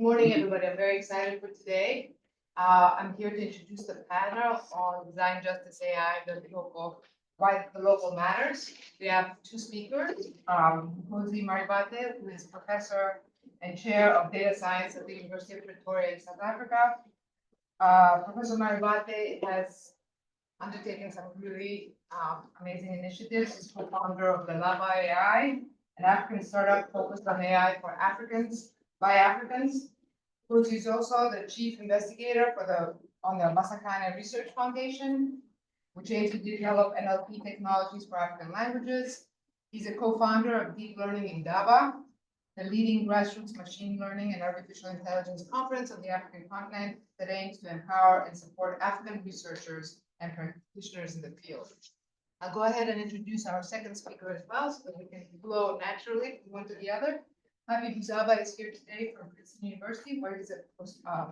morning, everybody. I'm very excited for today. I'm here to introduce the panel on design justice AI, why the local matters. We have two speakers, Vukosi Marivate, who is professor and chair of data science at the University of Pretoria in South Africa. Professor Marivate has undertaken some really amazing initiatives. He's co-founder of the Lava AI, an African startup focused on AI for Africans by Africans. He's also the chief investigator on the Masakane Research Foundation, which aims to develop NLP technologies for African languages. He's a co-founder of Deep Learning in Daba, the leading grassroots machine learning and artificial intelligence conference on the African continent that aims to empower and support African researchers and practitioners in the field. I'll go ahead and introduce our second speaker as well, so that we can flow naturally from one to the other. Happy Buzaaba is here today from Princeton University, where he's a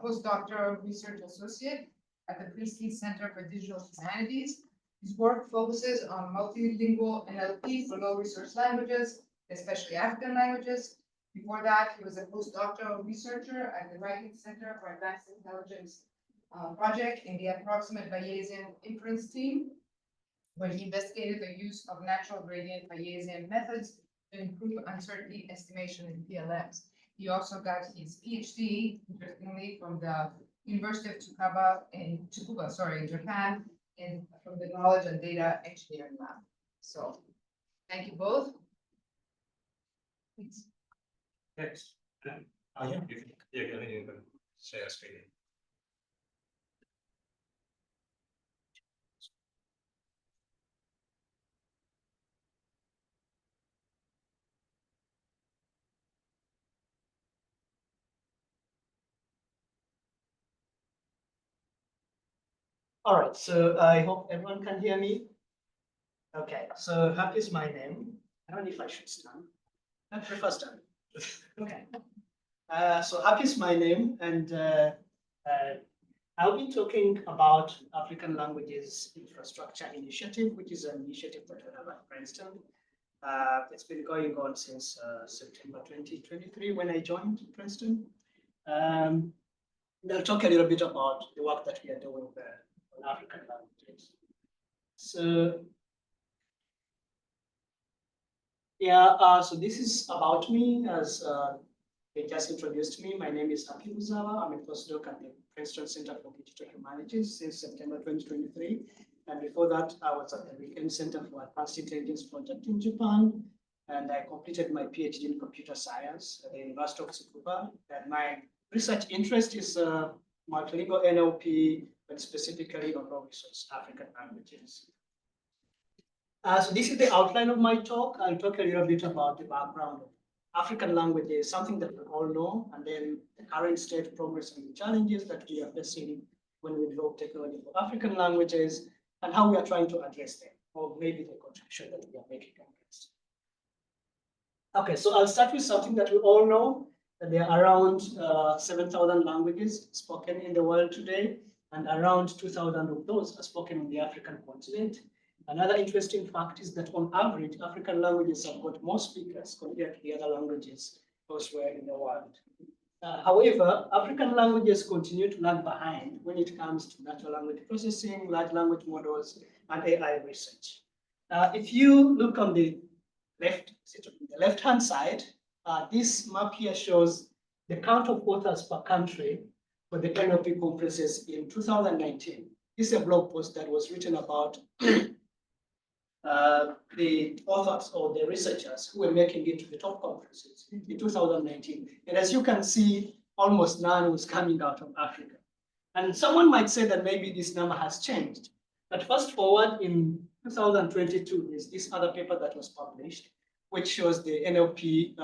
postdoctoral research associate at the Princeton Center for Digital Humanities. His work focuses on multilingual NLP for low-resource languages, especially African languages. Before that, he was a postdoctoral researcher at the Writing Center for Advanced Intelligence project in the approximate Bayesian inference team, where he investigated the use of natural gradient Bayesian methods to improve uncertainty estimation in PLMs. He also got his PhD, interestingly, from the University of Tsukuba in Japan, from the Knowledge and Data Engineering Lab. So, thank you both. Thanks. Thanks. You can share screen. All right, so I hope everyone can hear me. Okay, so Happy is my name. I don't know if I should stand. I prefer stand. Okay. So Happy is my name, and I'll be talking about African Languages Infrastructure Initiative, which is an initiative that we have at Princeton. It's been going on since September 2023 when I joined Princeton. I'll talk a little bit about the work that we are doing there on African languages. So, yeah, so this is about me, as they just introduced me. My name is Happy Buzaaba. I'm a postdoc at the Princeton Center for Digital Humanities since September 2023. And before that, I was at the Weekend Center for Advanced Intelligence Project in Japan. And I completed my PhD in computer science at the University of Tsukuba. And my research interest is multilingual NLP, but specifically on low-resource African languages. So this is the outline of my talk. I'll talk a little bit about the background of African languages, something that we all know, and then the current state, progress, and the challenges that we are facing when we develop technology for African languages, and how we are trying to address them, or maybe the contribution that we are making against. Okay, so I'll start with something that we all know, that there are around 7,000 languages spoken in the world today, and around 2,000 of those are spoken on the African continent. Another interesting fact is that on average, African languages have got more speakers compared to the other languages elsewhere in the world. However, African languages continue to lag behind when it comes to natural language processing, large language models, and AI research. If you look on the left-hand side, this map here shows the count of authors per country for the NLP conferences in 2019. This is a blog post that was written about the authors or the researchers who were making it to the top conferences in 2019. And as you can see, almost none was coming out of Africa. And someone might say that maybe this number has changed. But fast forward in 2022, there's this other paper that was published, which shows the NLP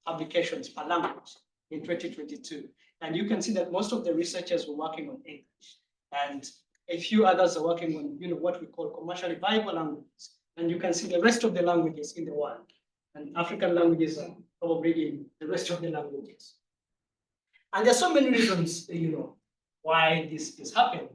publications per language in 2022. And you can see that most of the researchers were working on English. And a few others are working on, what we call commercially viable languages. And you can see the rest of the languages in the world. And African languages are probably in the rest of the languages. And there's so many reasons, why this is happening.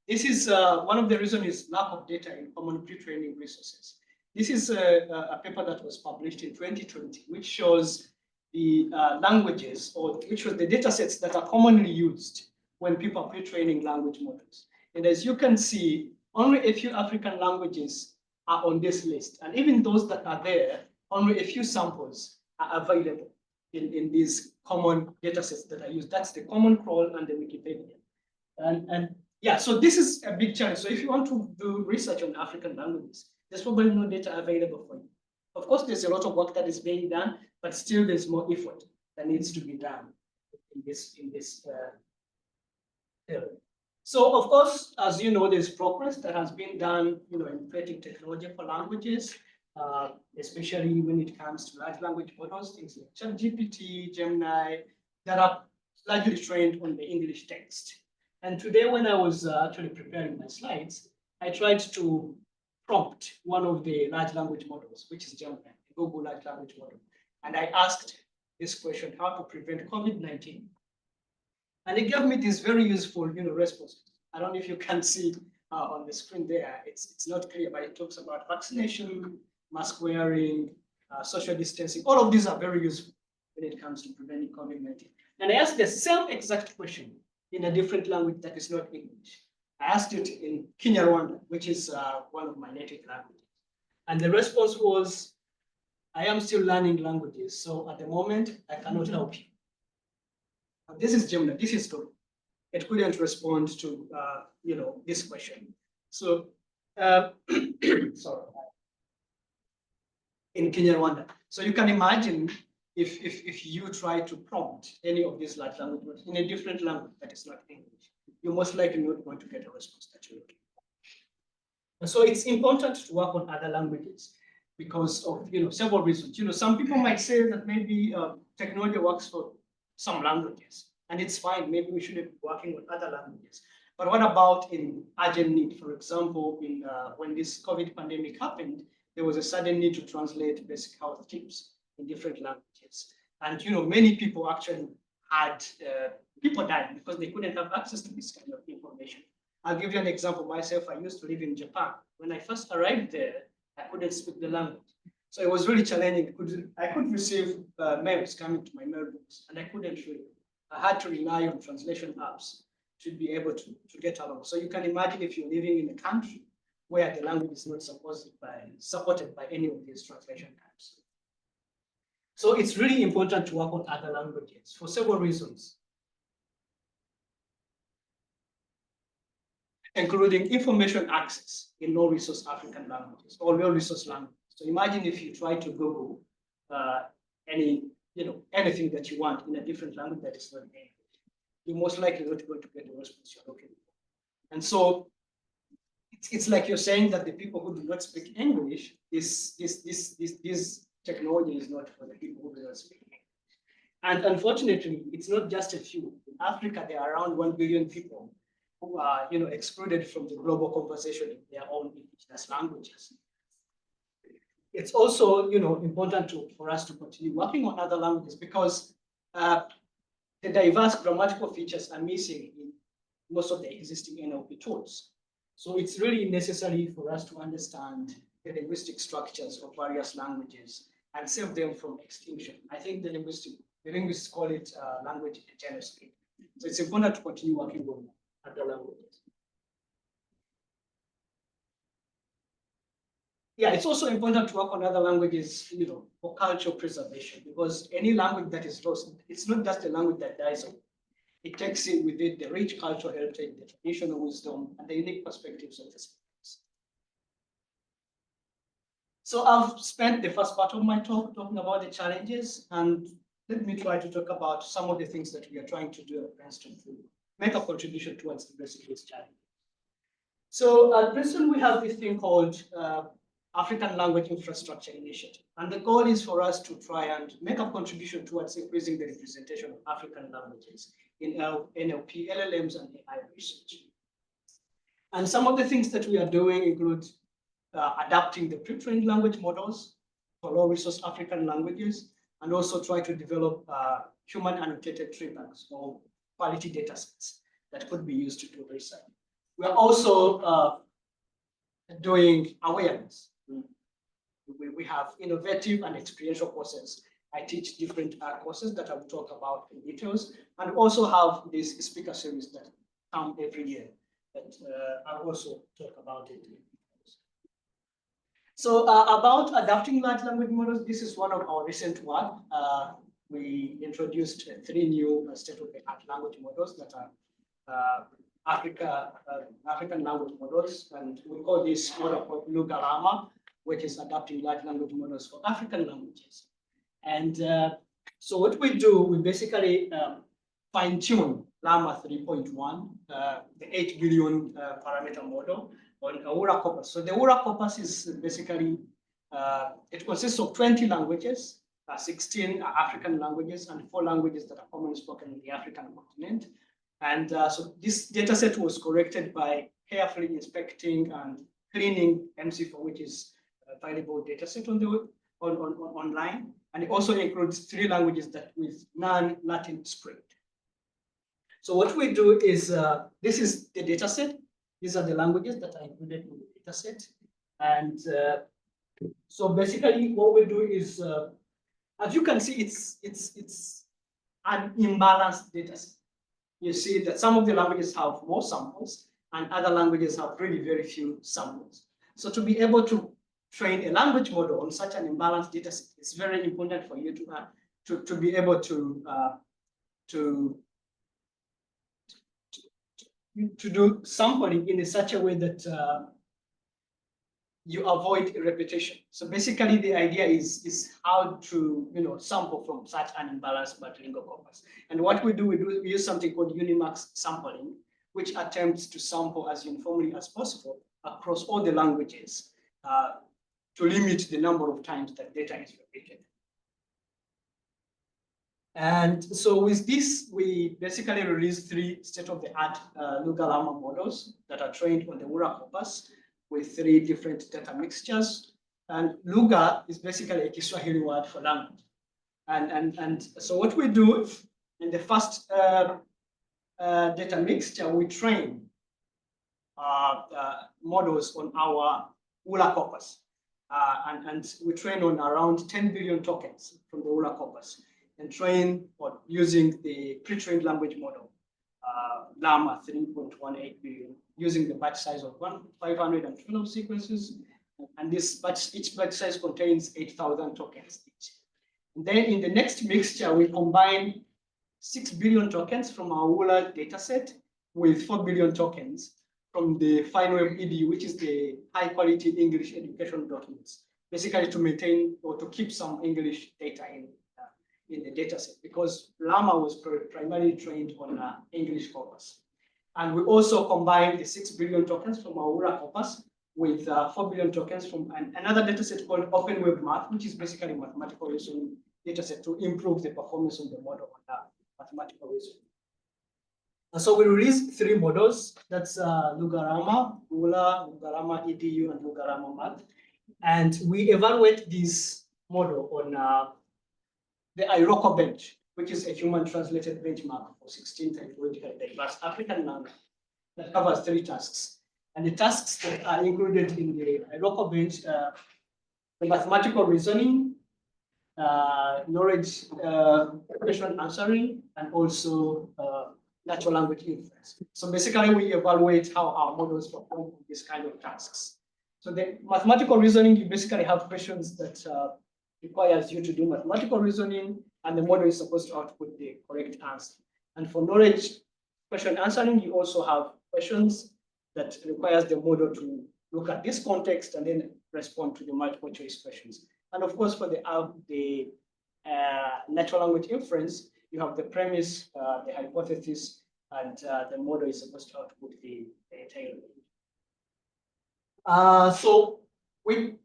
This is one of the reasons is lack of data in common pre-training resources. This is a paper that was published in 2020, which shows the languages, or which was the data sets that are commonly used when people are pre-training language models. And as you can see, only a few African languages are on this list. And even those that are there, only a few samples are available in these common data sets that are used. That's the Common Crawl and the Wikipedia. And yeah, so this is a big challenge. So if you want to do research on African languages, there's probably no data available for you. Of course, there's a lot of work that is being done, but still there's more effort that needs to be done in this area. So of course, as you know, there's progress that has been done, in creating technology for languages, especially when it comes to large language models, things like ChatGPT, Gemini, that are largely trained on the English text. And today, when I was actually preparing my slides, I tried to prompt one of the large language models, which is Gemini, the Google large language model. And I asked this question, how to prevent COVID-19? And it gave me this very useful responses. I don't know if you can see on the screen there, it's not clear, but it talks about vaccination, mask wearing, social distancing. All of these are very useful when it comes to preventing COVID-19. And I asked the same exact question in a different language that is not English. I asked it in Kinyarwanda, which is one of my native languages. And the response was, I am still learning languages, so at the moment, I cannot help you. And this is Gemini, this is Togo. It couldn't respond to this question. So, sorry, in Kinyarwanda. So you can imagine if you try to prompt any of these large languages in a different language that is not English, you're most likely not going to get a response that you're looking for. And so it's important to work on other languages because of several reasons. Some people might say that maybe technology works for some languages, and it's fine. Maybe we shouldn't be working on other languages. But what about in urgent need? For example, when this COVID pandemic happened, there was a sudden need to translate basic health tips in different languages. And many people actually had, people died because they couldn't have access to this kind of information. I'll give you an example. Myself, I used to live in Japan. When I first arrived there, I couldn't speak the language. So it was really challenging. I could receive mails coming to my mailbox, and I couldn't read. I had to rely on translation apps to be able to get along. So you can imagine if you're living in a country where the language is not supported by any of these translation apps. So it's really important to work on other languages for several reasons, including information access in low-resource African languages or low-resource languages. So imagine if you try to Google anything that you want in a different language that is not English, you're most likely not going to get the response you're looking for. And so it's like you're saying that the people who do not speak English, this technology is not for the people who do not speak English. And unfortunately, it's not just a few. In Africa, there are around 1 billion people who are excluded from the global conversation in their own indigenous languages. It's also important for us to continue working on other languages because the diverse grammatical features are missing in most of the existing NLP tools. So it's really necessary for us to understand the linguistic structures of various languages and save them from extinction. I think the linguists call it language genocide. So it's important to continue working on other languages. Yeah, it's also important to work on other languages, for cultural preservation, because any language that is lost, it's not just a language that dies off. It takes in with it the rich cultural heritage, the traditional wisdom, and the unique perspectives of the speakers. So I've spent the first part of my talk talking about the challenges, and let me try to talk about some of the things that we are trying to do at Princeton to make a contribution towards addressing these challenges. So at Princeton, we have this thing called African Language Infrastructure Initiative. And the goal is for us to try and make a contribution towards increasing the representation of African languages in NLP, LLMs, and AI research. And some of the things that we are doing include adapting the pre-trained language models for low-resource African languages, and also try to develop human annotated tree banks or quality data sets that could be used to do research. We are also doing awareness. We have innovative and experiential courses I teach different courses that I will talk about in details, and also have this speaker series that come every year that I'll also talk about it. So about adapting large language models, this is one of our recent work. We introduced 3 new state-of-the-art language models that are African language models, and we call this model called Lugalama, which is adapting large language models for African languages. And so what we do, we basically fine-tune Llama 3.1, the 8 billion parameter model on a Ura corpus. So the Ura corpus is basically, it consists of 20 languages, 16 African languages, and 4 languages that are commonly spoken in the African continent. And so this data set was corrected by carefully inspecting and cleaning MC4, which is a valuable data set on the online. And it also includes 3 languages that with non-Latin spread. So what we do is, this is the data set. These are the languages that are included in the data set. And so basically what we do is, as you can see, it's an imbalanced data set. You see that some of the languages have more samples and other languages have really very few samples. So to be able to train a language model on such an imbalanced data set, it's very important for you to be able to do sampling in such a way that you avoid repetition. So basically the idea is how to sample from such an imbalanced multilingual corpus. And what we do, we use something called Unimax sampling, which attempts to sample as uniformly as possible across all the languages to limit the number of times that data is repeated. And so with this, we basically released 3 state-of-the-art Lugalama models that are trained on the Ura corpus with 3 different data mixtures. And Lugha is basically a Kiswahili word for language. And so what we do in the first data mixture, we train models on our Ura corpus. And we train on around 10 billion tokens from the Ura corpus and train on using the pre-trained language model, Llama 3.18 billion, using the batch size of 512 sequences. And each batch size contains 8,000 tokens each. And then in the next mixture, we combine 6 billion tokens from our Ura dataset with 4 billion tokens from the FineWeb EDU, which is the high quality English education documents, basically to maintain or to keep some English data in the dataset, because Llama was primarily trained on English corpus. And we also combined the 6 billion tokens from our Ura corpus with 4 billion tokens from another dataset called OpenWeb Math, which is basically a mathematical reasoning dataset to improve the performance of the model on mathematical reasoning. And so we released 3 models. That's Lugalama, ULA, Lugalama EDU, and Lugalama Math. And we evaluate this model on the IROCO bench, which is a human translated benchmark for 16 typologically diverse African language that covers 3 tasks. And the tasks that are included in the IROCO bench, the mathematical reasoning, knowledge question answering, and also natural language inference. So basically, we evaluate how our models perform these kind of tasks. So the mathematical reasoning, you basically have questions that requires you to do mathematical reasoning, and the model is supposed to output the correct answer. And for knowledge question answering, you also have questions that requires the model to look at this context and then respond to the multiple choice questions. And of course, for the natural language inference, you have the premise, the hypothesis, and the model is supposed to output the tail. So we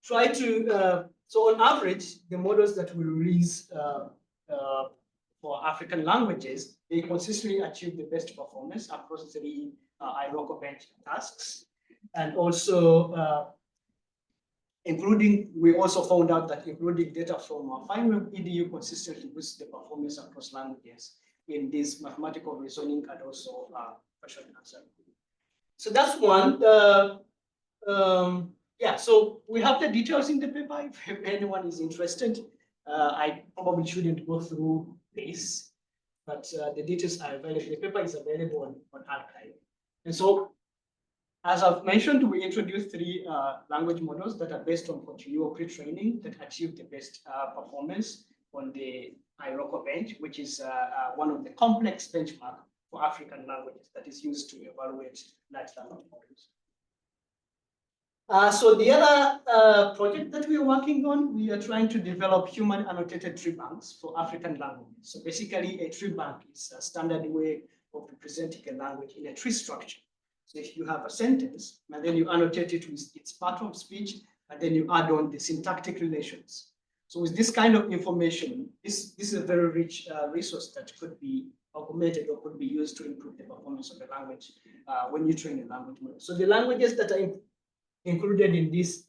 try to, so on average, the models that we release for African languages, they consistently achieve the best performance across 3 IROCO bench tasks. And also, we also found out that including data from our FineWeb EDU consistently boosts the performance across languages in this mathematical reasoning and also question answering. So that's one. Yeah, so we have the details in the paper if anyone is interested. I probably shouldn't go through this, but the details are available. The paper is available on archive. And so, as I've mentioned, we introduced three language models that are based on continual pre-training that achieve the best performance on the IROCO bench, which is one of the complex benchmark for African languages that is used to evaluate large language models. So the other project that we are working on, we are trying to develop human annotated tree banks for African languages. So basically a tree bank is a standard way of representing a language in a tree structure. So if you have a sentence, and then you annotate it with its part of speech, and then you add on the syntactic relations. So with this kind of information, this is a very rich resource that could be augmented or could be used to improve the performance of the language when you train a language model. So the languages that are included in this,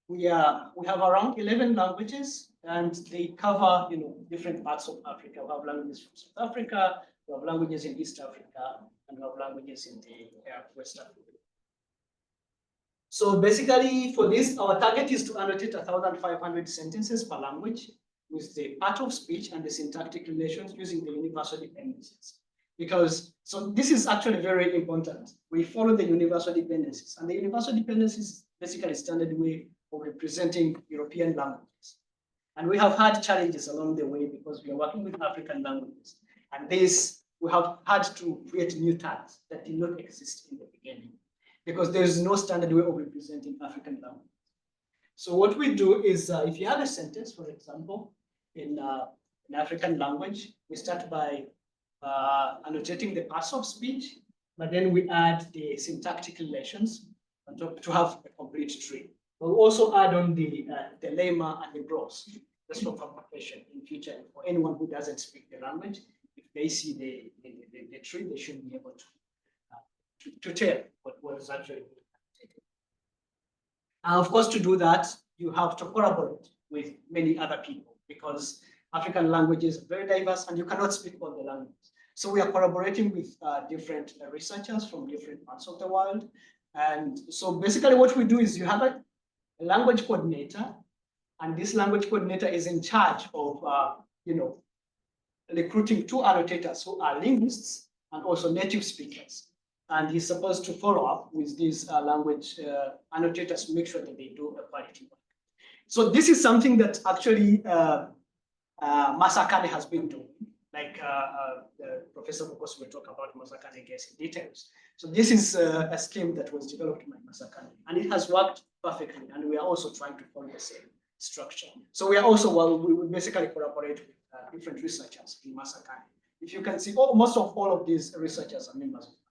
we have around 11 languages, and they cover different parts of Africa. We have languages from South Africa, we have languages in East Africa, and we have languages in the West Africa. So basically, for this, our target is to annotate 1,500 sentences per language with the part of speech and the syntactic relations using the universal dependencies. So this is actually very important. We follow the universal dependencies, and the universal dependencies is basically a standard way of representing European languages. And we have had challenges along the way because we are working with African languages. And we have had to create new tags that did not exist in the beginning because there is no standard way of representing African languages. So what we do is if you have a sentence, for example, in an African language, we start by annotating the parts of speech, but then we add the syntactic relations on top to have a complete tree. We'll also add on the lemma and the gloss, just for publication in future for anyone who doesn't speak the language. If they see the tree, they should be able to tell what is actually annotated. Of course, to do that, you have to collaborate with many other people because African languages are very diverse and you cannot speak all the languages. So we are collaborating with different researchers from different parts of the world. And so basically what we do is you have a language coordinator, and this language coordinator is in charge of recruiting two annotators who are linguists and also native speakers. And he's supposed to follow up with these language annotators to make sure that they do a quality work. So this is something that actually Masakane has been doing. Like Professor Vukosi will talk about Masakane in details. So this is a scheme that was developed by Masakane, and it has worked perfectly. And we are also trying to follow the same structure. So we are also, we will basically collaborate with different researchers in Masakane. If you can see, most of all of these researchers are members of Masakane.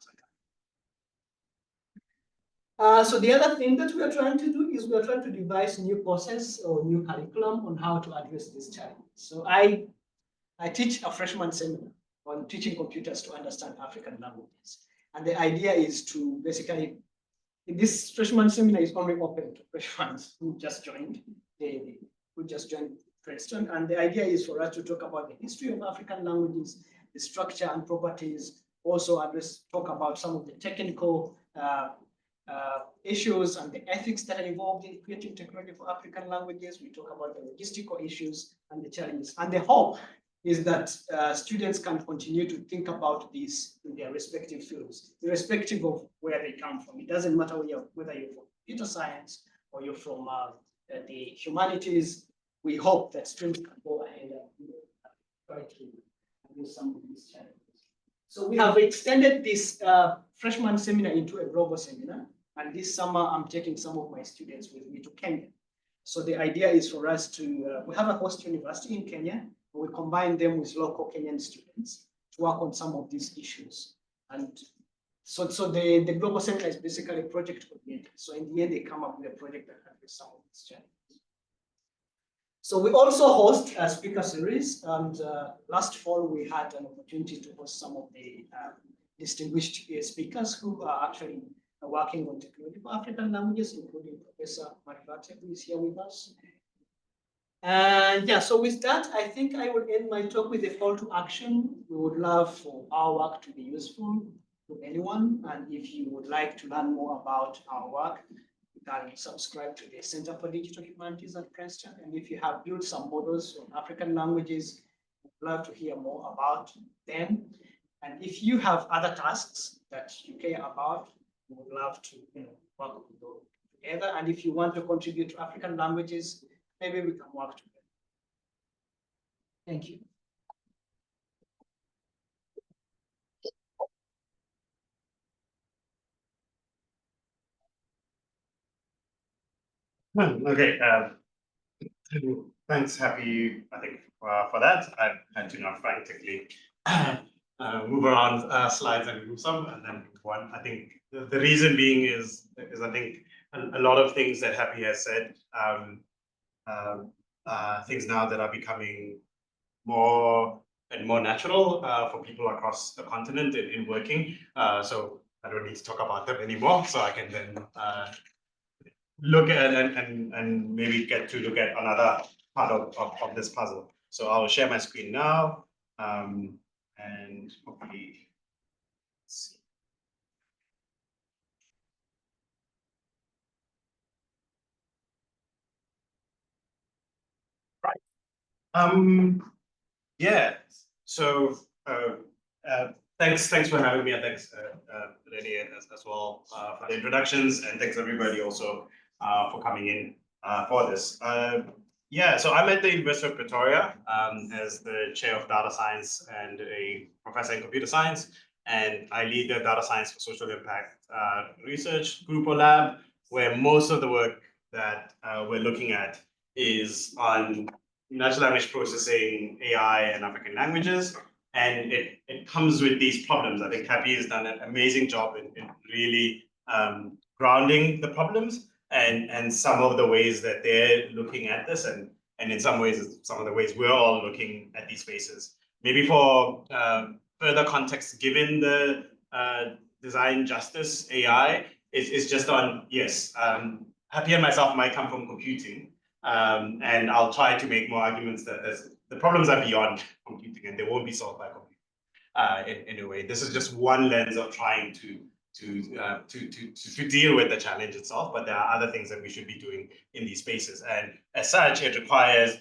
So the other thing that we are trying to do is we are trying to devise new courses or new curriculum on how to address these challenges. So I teach a freshman seminar on teaching computers to understand African languages. And the idea is to basically, this freshman seminar is only open to freshmen who just joined, Princeton. And the idea is for us to talk about the history of African languages, the structure and properties, also talk about some of the technical issues and the ethics that are involved in creating technology for African languages. We talk about the logistical issues and the challenges. And the hope is that students can continue to think about this in their respective fields, irrespective of where they come from. It doesn't matter whether you're from computer science or you're from the humanities. We hope that students can go ahead and try to address some of these challenges. So we have extended this freshman seminar into a global seminar. And this summer, I'm taking some of my students with me to Kenya. So the idea is for us to, we have a host university in Kenya. We combine them with local Kenyan students to work on some of these issues. And so the global seminar is basically project oriented. So in the end, they come up with a project that addresses some of these challenges. So we also host a speaker series. And last fall, we had an opportunity to host some of the distinguished speakers who are actually working on technology for African languages, including Professor Marivate, who is here with us. And yeah, so with that, I think I would end my talk with a call to action. We would love for our work to be useful to anyone. And if you would like to learn more about our work, you can subscribe to the Center for Digital Humanities at Princeton. And if you have built some models on African languages, I'd love to hear more about them. And if you have other tasks that you care about, we would love to work with those together. And if you want to contribute to African languages, maybe we can work together. Thank you. Okay, thanks, Happy, I think, for that. I've had to now frantically move around slides and move some, and then move one. I think the reason being is I think a lot of things that Happy has said, things now that are becoming more and more natural for people across the continent in working. So I don't need to talk about them anymore. So I can then look at and maybe get to look at another part of this puzzle. So I'll share my screen now, and hopefully see. Right. Yeah. So thanks for having me, and thanks Eleni as well for the introductions, and thanks everybody also for coming in for this. Yeah, so I'm at the University of Pretoria as the chair of data science and a professor in computer science, and I lead the data science for social impact research group or lab, where most of the work that we're looking at is on natural language processing, AI, and African languages. And it comes with these problems. I think Happy has done an amazing job in really grounding the problems and some of the ways that they're looking at this, and in some ways, some of the ways we're all looking at these spaces. Maybe for further context, given the design justice AI is just on, yes, Happy and myself might come from computing, and I'll try to make more arguments that the problems are beyond computing and they won't be solved by computing in a way. This is just one lens of trying to deal with the challenge itself, but there are other things that we should be doing in these spaces. And as such, it requires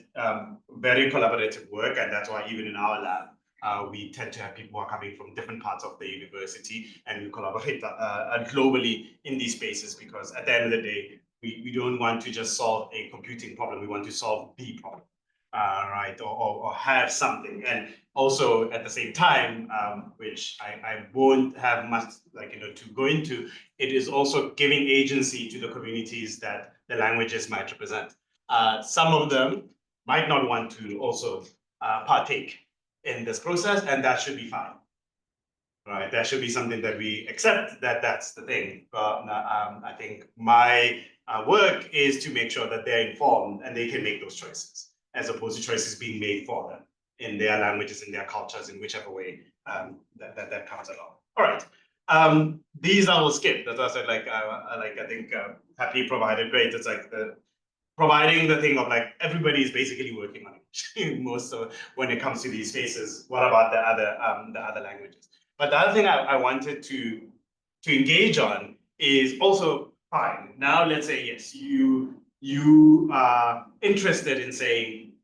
very collaborative work, and that's why even in our lab, we tend to have people who are coming from different parts of the university, and we collaborate globally in these spaces, because at the end of the day, we don't want to just solve a computing problem, we want to solve the problem, right, or have something. And also at the same time, which I won't have much to go into, it is also giving agency to the communities that the languages might represent. Some of them might not want to also partake in this process, and that should be fine. Right, that should be something that we accept, that that's the thing. But I think my work is to make sure that they're informed and they can make those choices, as opposed to choices being made for them in their languages, in their cultures, in whichever way that comes along. All right, these I will skip. That's what I said. I think Happy provided great. It's like providing the thing of like everybody is basically working on it most of when it comes to these spaces. What about the other languages? But the other thing I wanted to engage on is also fine. Now let's say yes, you are interested in saying,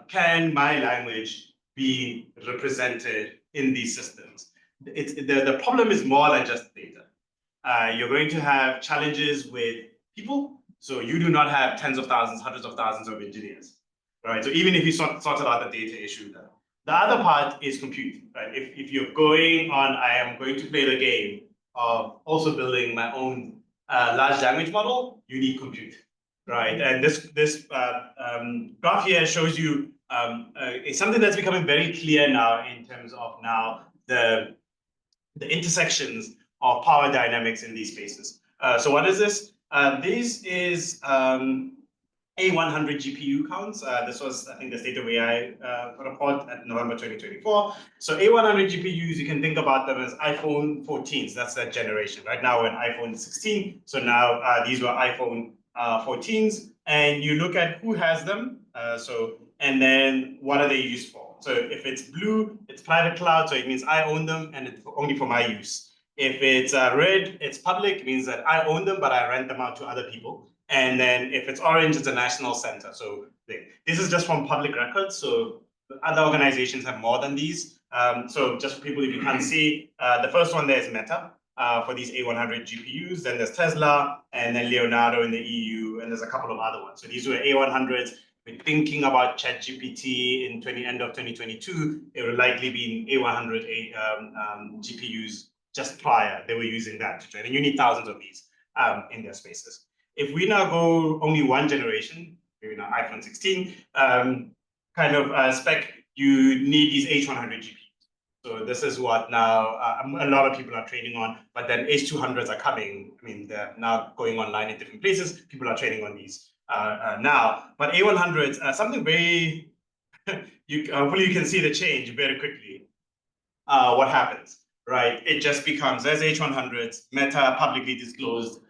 can my language be represented in these systems? The problem is more than just data. You're going to have challenges with people. So you do not have tens of thousands, hundreds of thousands of engineers, right? So even if you sorted out the data issue there. The other part is compute, right? If you're going on, I am going to play the game of also building my own large language model, you need compute, right? And this graph here shows you it's something that's becoming very clear now in terms of now the intersections of power dynamics in these spaces. So what is this? This is A100 GPU counts. This was, I think, the State of AI report at November 2024. So A100 GPUs, you can think about them as iPhone 14s. That's that generation. Right now we're in iPhone 16. So now these were iPhone 14s. And you look at who has them. And then what are they used for? So if it's blue, it's private cloud. So it means I own them and it's only for my use. If it's red, it's public, it means that I own them, but I rent them out to other people. And then if it's orange, it's a national center. So this is just from public records. So other organizations have more than these. So just for people, if you can't see, the first one there is Meta for these A100 GPUs. Then there's Tesla, and then Leonardo in the EU, and there's a couple of other ones. So these were A100s. We're thinking about ChatGPT in end of 2022. It would likely be A100 GPUs just prior. They were using that to train, and you need thousands of these in their spaces. If we now go only one generation, maybe now iPhone 16 kind of spec, you need these H100 GPUs. So this is what now a lot of people are training on, but then H200s are coming. I mean, they're now going online in different places. People are training on these now. But A100s, something very, hopefully you can see the change very quickly. What happens, right? It just becomes, as H100s, Meta publicly disclosed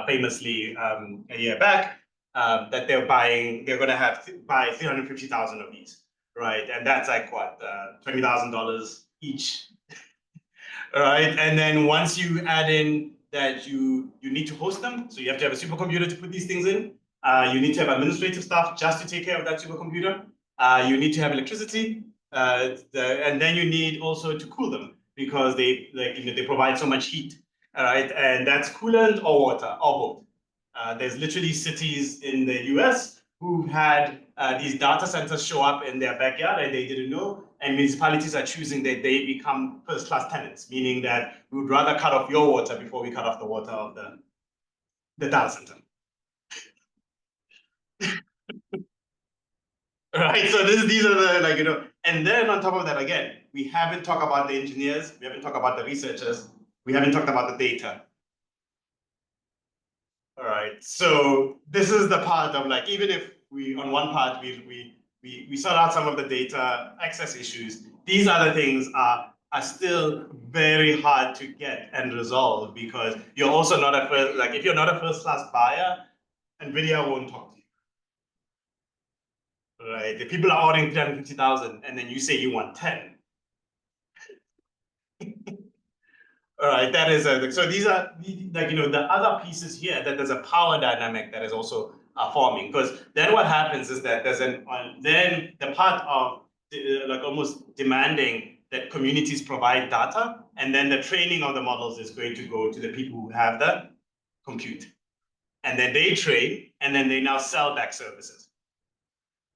famously a year back that they're going to buy 350,000 of these, right? And that's like what, $20,000 each, right? And then once you add in that you need to host them, so you have to have a supercomputer to put these things in. You need to have administrative staff just to take care of that supercomputer. You need to have electricity, and then you need also to cool them because they they provide so much heat. All right, and that's coolant or water or both. There's literally cities in the US who've had these data centers show up in their backyard and they didn't know, and municipalities are choosing that they become first-class tenants, meaning that we would rather cut off your water before we cut off the water of the data center. Right, so these are the and then on top of that, again, we haven't talked about the engineers, we haven't talked about the researchers, we haven't talked about the data. All right, so this is the part of even if we on one part we sort out some of the data access issues, these other things are still very hard to get and resolve because you're also not a first, if you're not a first-class buyer, NVIDIA won't talk to you. Right, the people are ordering 350,000 and then you say you want 10. All right, that is so these are the other pieces here that there's a power dynamic that is also forming, because then what happens is that there's then the part of almost demanding that communities provide data, and then the training of the models is going to go to the people who have the compute, and then they train, and then they now sell back services.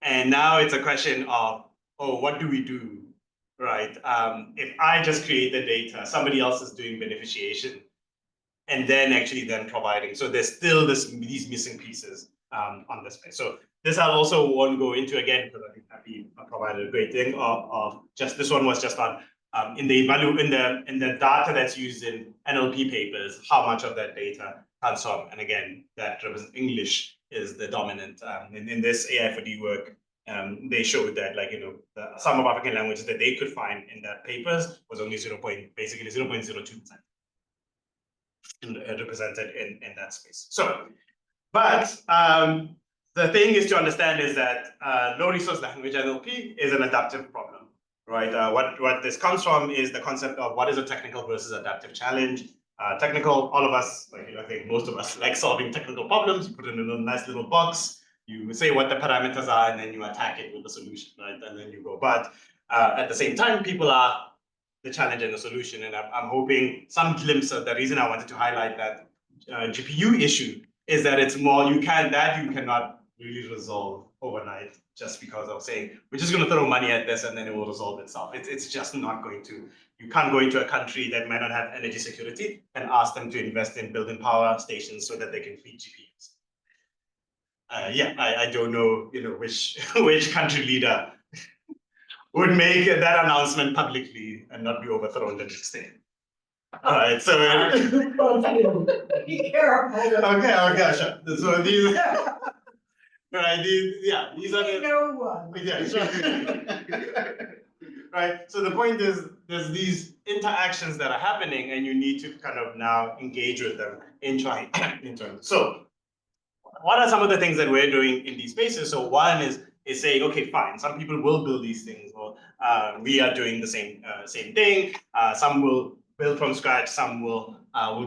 And now it's a question of, oh, what do we do? Right, if I just create the data, somebody else is doing beneficiation, and then actually providing. So there's still these missing pieces on this space. So this I also won't go into again because I think Happy provided a great thing of just this one was just on in the data that's used in NLP papers, how much of that data comes from, and again that English is the dominant in this AI4D work. They showed that the sum of African languages that they could find in that papers was only basically 0.02% represented in that space. So, but the thing is to understand is that low resource language NLP is an adaptive problem, right? What this comes from is the concept of what is a technical versus adaptive challenge. Technical, all of us, I think most of us like solving technical problems. You put it in a nice little box. You say what the parameters are, and then you attack it with the solution, right? And then you go. But at the same time, people are the challenge and the solution. And I'm hoping some glimpse of the reason I wanted to highlight that GPU issue is that it's more you cannot really resolve overnight just because of saying we're just going to throw money at this and then it will resolve itself. It's just not going to. You can't go into a country that might not have energy security and ask them to invest in building power stations so that they can feed GPUs. I don't know, which country leader would make that announcement publicly and not be overthrown the next day. All right, so Be careful. Okay, sure. So these, right? These are the No one. yeah, sure. Right. So the point is, there's these interactions that are happening, and you need to kind of now engage with them in trying. So what are some of the things that we're doing in these spaces? So one is saying, okay, fine, some people will build these things, or we are doing the same thing. Some will build from scratch. Some will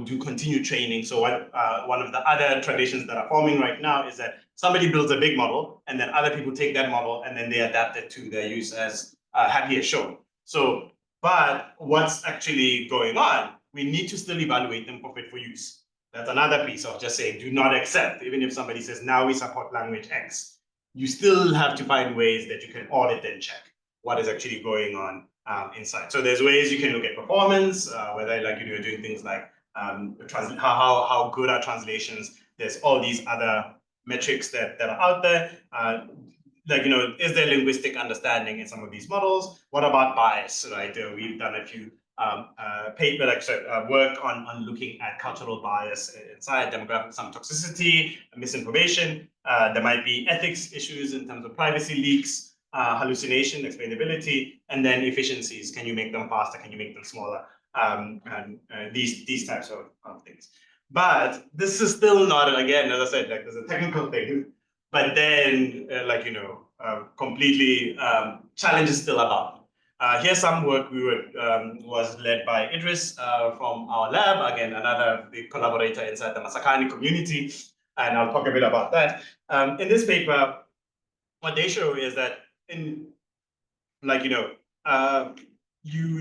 do continued training. So one of the other traditions that are forming right now is that somebody builds a big model, and then other people take that model and then they adapt it to their use as Happy has shown. So, but what's actually going on? We need to still evaluate them for fit for use. That's another piece of just saying, do not accept, even if somebody says, now we support language X, you still have to find ways that you can audit and check what is actually going on inside. So there's ways you can look at performance, whether like you're doing things like how good are translations. There's all these other metrics that are out there. Like, is there linguistic understanding in some of these models? What about bias, right? We've done a few work on looking at cultural bias inside demographics, some toxicity, misinformation. There might be ethics issues in terms of privacy leaks, hallucination, explainability, and then efficiencies. Can you make them faster? Can you make them smaller? And these types of things. But this is still not, again, as I said, like there's a technical thing, but then completely challenges still about. Here's some work was led by Idris from our lab, again, another big collaborator inside the Masakani community, and I'll talk a bit about that. In this paper, what they show is that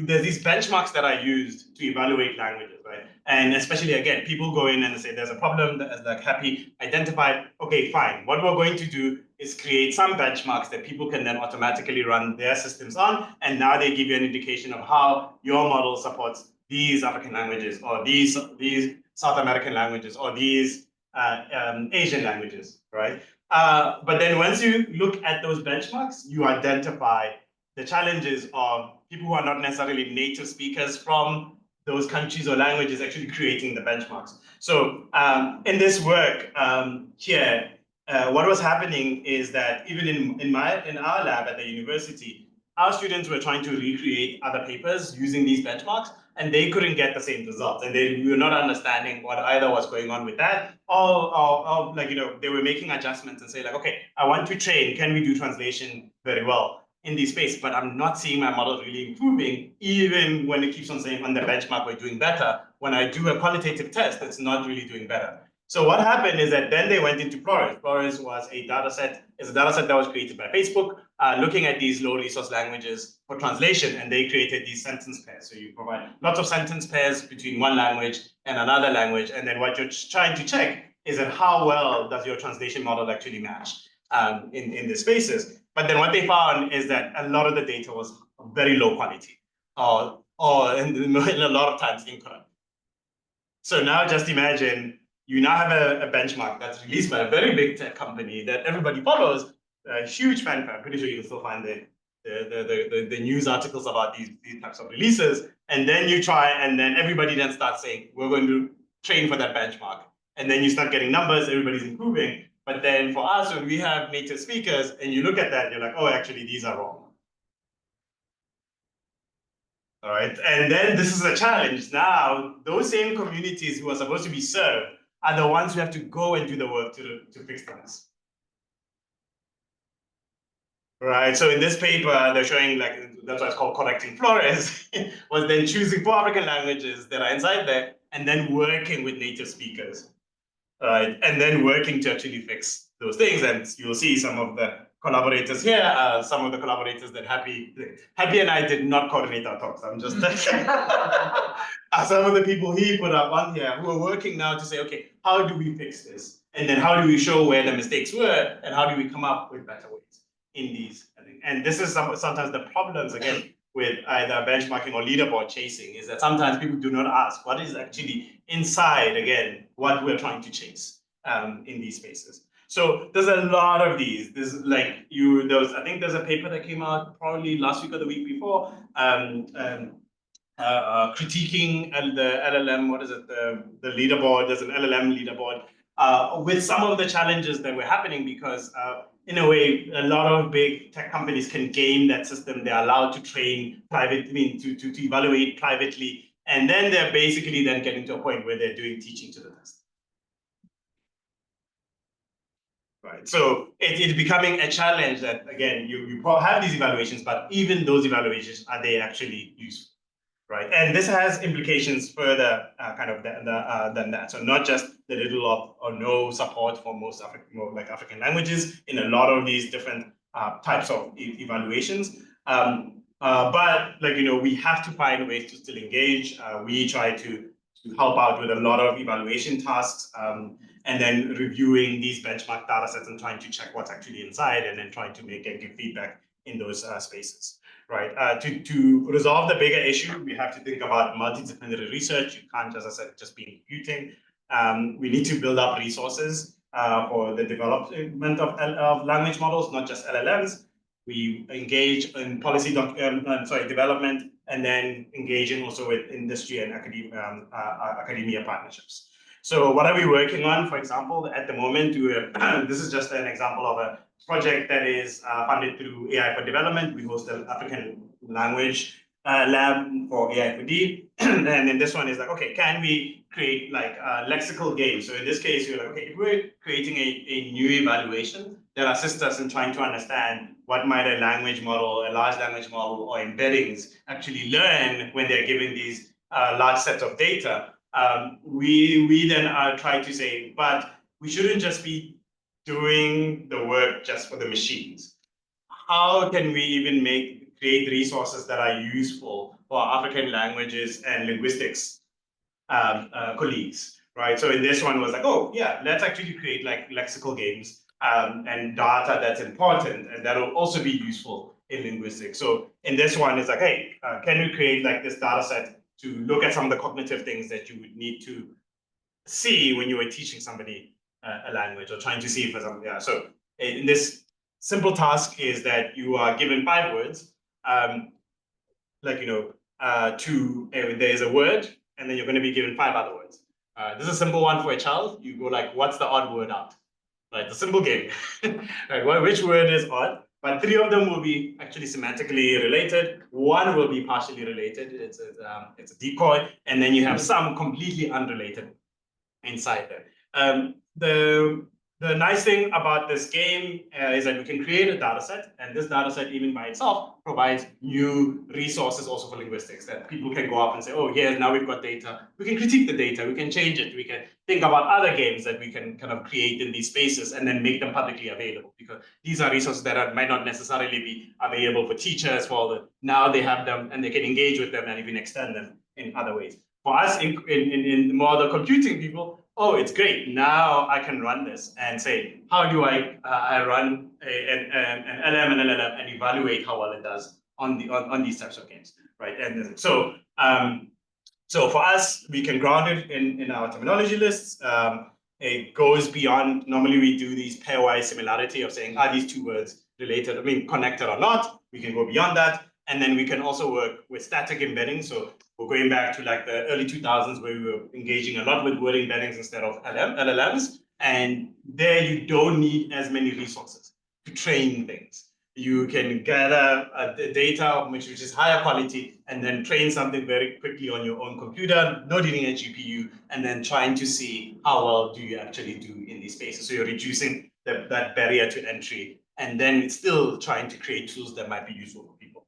there's these benchmarks that are used to evaluate languages, right? And especially, again, people go in and say there's a problem that is like Happy identified. Okay, fine. What we're going to do is create some benchmarks that people can then automatically run their systems on. And now they give you an indication of how your model supports these African languages, or these South American languages, or these Asian languages, right? But then once you look at those benchmarks, you identify the challenges of people who are not necessarily native speakers from those countries or languages actually creating the benchmarks. So in this work here, what was happening is that even in our lab at the university, our students were trying to recreate other papers using these benchmarks, and they couldn't get the same results. And we were not understanding what either was going on with that, or they were making adjustments and say like, okay, I want to train, can we do translation very well in this space, but I'm not seeing my model really improving, even when it keeps on saying on the benchmark we're doing better. When I do a qualitative test, it's not really doing better. So what happened is that then they went into Flores. Flores was a data set that was created by Facebook, looking at these low resource languages for translation, and they created these sentence pairs. So you provide lots of sentence pairs between one language and another language, and then what you're trying to check is that how well does your translation model actually match in the spaces. But then what they found is that a lot of the data was very low quality, or in a lot of times incorrect. So now just imagine you now have a benchmark that's released by a very big tech company that everybody follows, a huge fanfare. I'm pretty sure you can still find the news articles about these types of releases. And then you try, and then everybody then starts saying, we're going to train for that benchmark. And then you start getting numbers, everybody's improving. But then for us, when we have native speakers and you look at that, you're like, oh, actually, these are wrong. All right, and then this is a challenge. Now, those same communities who are supposed to be served are the ones who have to go and do the work to fix things. Right, so in this paper, they're showing, like, that's why it's called Correcting Flores, was then choosing 4 African languages that are inside there and then working with native speakers. Right, and then working to actually fix those things. And you'll see some of the collaborators here, some of the collaborators that Happy and I did not coordinate our talks. I'm just some of the people he put up on here who are working now to say, okay, how do we fix this? And then how do we show where the mistakes were? And how do we come up with better ways in these? And this is sometimes the problems, again, with either benchmarking or leaderboard chasing, is that sometimes people do not ask what is actually inside, again, what we're trying to chase in these spaces. So there's a lot of these. There's like I think there's a paper that came out probably last week or the week before, critiquing the LLM, what is it, the leaderboard. There's an LLM leaderboard with some of the challenges that were happening because in a way, a lot of big tech companies can game that system. They're allowed to train privately, to evaluate privately. And then they're basically then getting to a point where they're doing teaching to the test. Right, so it's becoming a challenge that, again, you have these evaluations, but even those evaluations, are they actually useful? right? And this has implications further than that. So not just the little or no support for most African languages in a lot of these different types of evaluations. But we have to find ways to still engage. We try to help out with a lot of evaluation tasks, and then reviewing these benchmark data sets and trying to check what's actually inside, and then trying to make and give feedback in those spaces, right? To resolve the bigger issue, we have to think about multidisciplinary research. You can't, as I said, just be computing. We need to build up resources for the development of language models, not just LLMs. We engage in policy development, and then engaging also with industry and academia partnerships. So what are we working on? For example, at the moment, this is just an example of a project that is funded through AI for Development. We host an African language lab for AI for D. And then this one is like, okay, can we create like lexical games? So in this case, you're like, okay, if we're creating a new evaluation that assists us in trying to understand what might a language model, a large language model, or embeddings actually learn when they're given these large sets of data, we then try to say, but we shouldn't just be doing the work just for the machines. How can we even create resources that are useful for African languages and linguistics colleagues, right? So in this one was like, oh yeah, let's actually create like lexical games and data that's important, and that will also be useful in linguistics. So in this one, it's like, hey, can we create like this data set to look at some of the cognitive things that you would need to see when you were teaching somebody a language or trying to see if there's something. Yeah. So in this simple task is that you are given 5 words, there's a word, and then you're going to be given 5 other words. This is a simple one for a child. You go like, what's the odd word out? Right, the simple game. Right, well, which word is odd? But 3 of them will be actually semantically related. 1 will be partially related. It's a decoy, and then you have some completely unrelated inside there. The nice thing about this game is that we can create a data set, and this data set, even by itself, provides new resources also for linguistics that people can go up and say, oh, here, now we've got data. We can critique the data, we can change it, we can think about other games that we can kind of create in these spaces and then make them publicly available, because these are resources that might not necessarily be available for teachers. Now they have them and they can engage with them and even extend them in other ways. For us, in more the computing people, oh, it's great. Now I can run this and say, how do I run an LM and LLM and evaluate how well it does on these types of games, right? And so for us, we can ground it in our terminology lists. It goes beyond. Normally, we do these pairwise similarity of saying, are these 2 words related? I mean, connected or not? We can go beyond that. And then we can also work with static embedding. So we're going back to like the early 2000s where we were engaging a lot with word embeddings instead of LLMs. And there you don't need as many resources to train things. You can gather data which is higher quality and then train something very quickly on your own computer, not needing a GPU, and then trying to see how well do you actually do in these spaces. So you're reducing that barrier to entry, and then still trying to create tools that might be useful for people.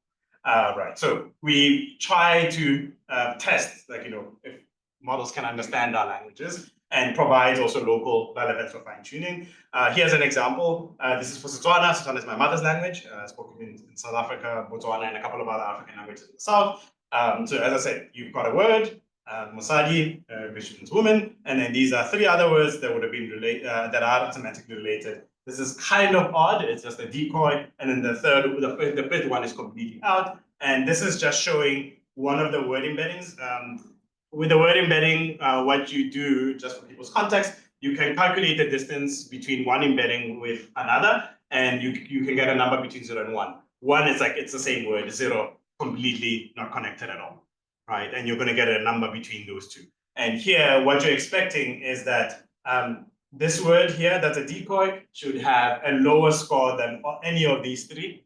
Right, so we try to test, if models can understand our languages, and provides also local relevance for fine-tuning. Here's an example. This is for Setswana. Setswana is my mother's language, spoken in South Africa, Botswana, and a couple of other African languages in the South. So as I said, you've got a word, Mosadi, which means woman, and then these are 3 other words that would have been that are semantically related. This is kind of odd. It's just a decoy, and then the 5th one is completely out. And this is just showing one of the word embeddings. With the word embedding, what you do, just for people's context, you can calculate the distance between one embedding with another, and you can get a number between 0 and 1. 1 is like it's the same word. 0 completely not connected at all, right? And you're going to get a number between those 2. And here, what you're expecting is that this word here, that's a decoy, should have a lower score than any of these 3.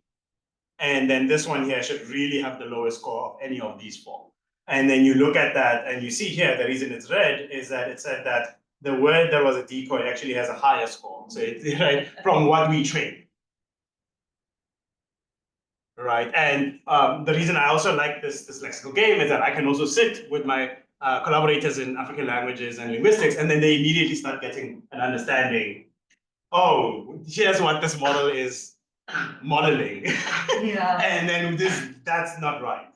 And then this one here should really have the lowest score of any of these 4. And then you look at that and you see here, the reason it's red is that it said that the word that was a decoy actually has a higher score. So it's right from what we trained. right? And the reason I also like this lexical game is that I can also sit with my collaborators in African languages and linguistics, and then they immediately start getting an understanding. Oh, here's what this model is modeling. Yeah. And then that's not right.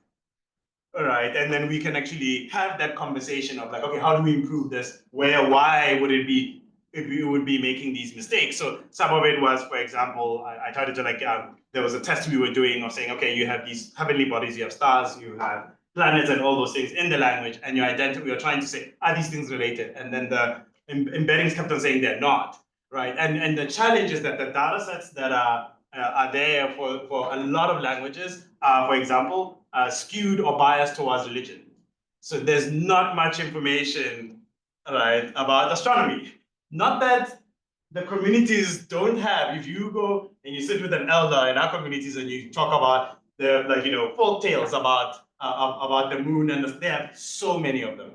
All right, and then we can actually have that conversation of like, okay, how do we improve this? Why would it be if we would be making these mistakes? So some of it was, for example, I tried to do like there was a test we were doing of saying, okay, you have these heavenly bodies, you have stars, you have planets, and all those things in the language, and we are trying to say, are these things related? And then the embeddings kept on saying they're not, right? And the challenge is that the data sets that are there for a lot of languages, for example, skewed or biased towards religion. So there's not much information, right, about astronomy. Not that the communities don't have. If you go and you sit with an elder in our communities and you talk about the folk tales about the moon, and they have so many of them,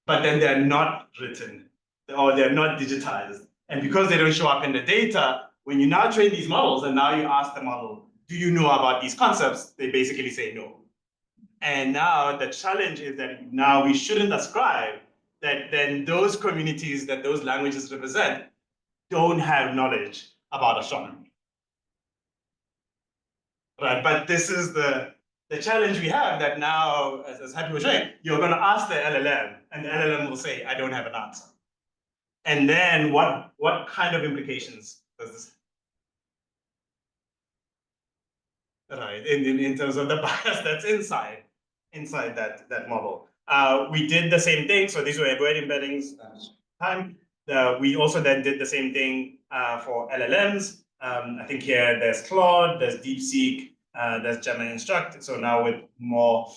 but then they're not written or they're not digitized. And because they don't show up in the data, when you now train these models and now you ask the model, do you know about these concepts? They basically say no. And now the challenge is that now we shouldn't ascribe that then those communities that those languages represent don't have knowledge about astronomy. Right, but this is the challenge we have, that now, as Happy was saying, you're going to ask the LLM, and the LLM will say, I don't have an answer. And then what kind of implications does this have? Right, in terms of the bias that's inside that model. We did the same thing. So these were word embeddings time. We also then did the same thing for LLMs. I think here there's Claude, there's DeepSeek, there's Gemma Instruct. So now with more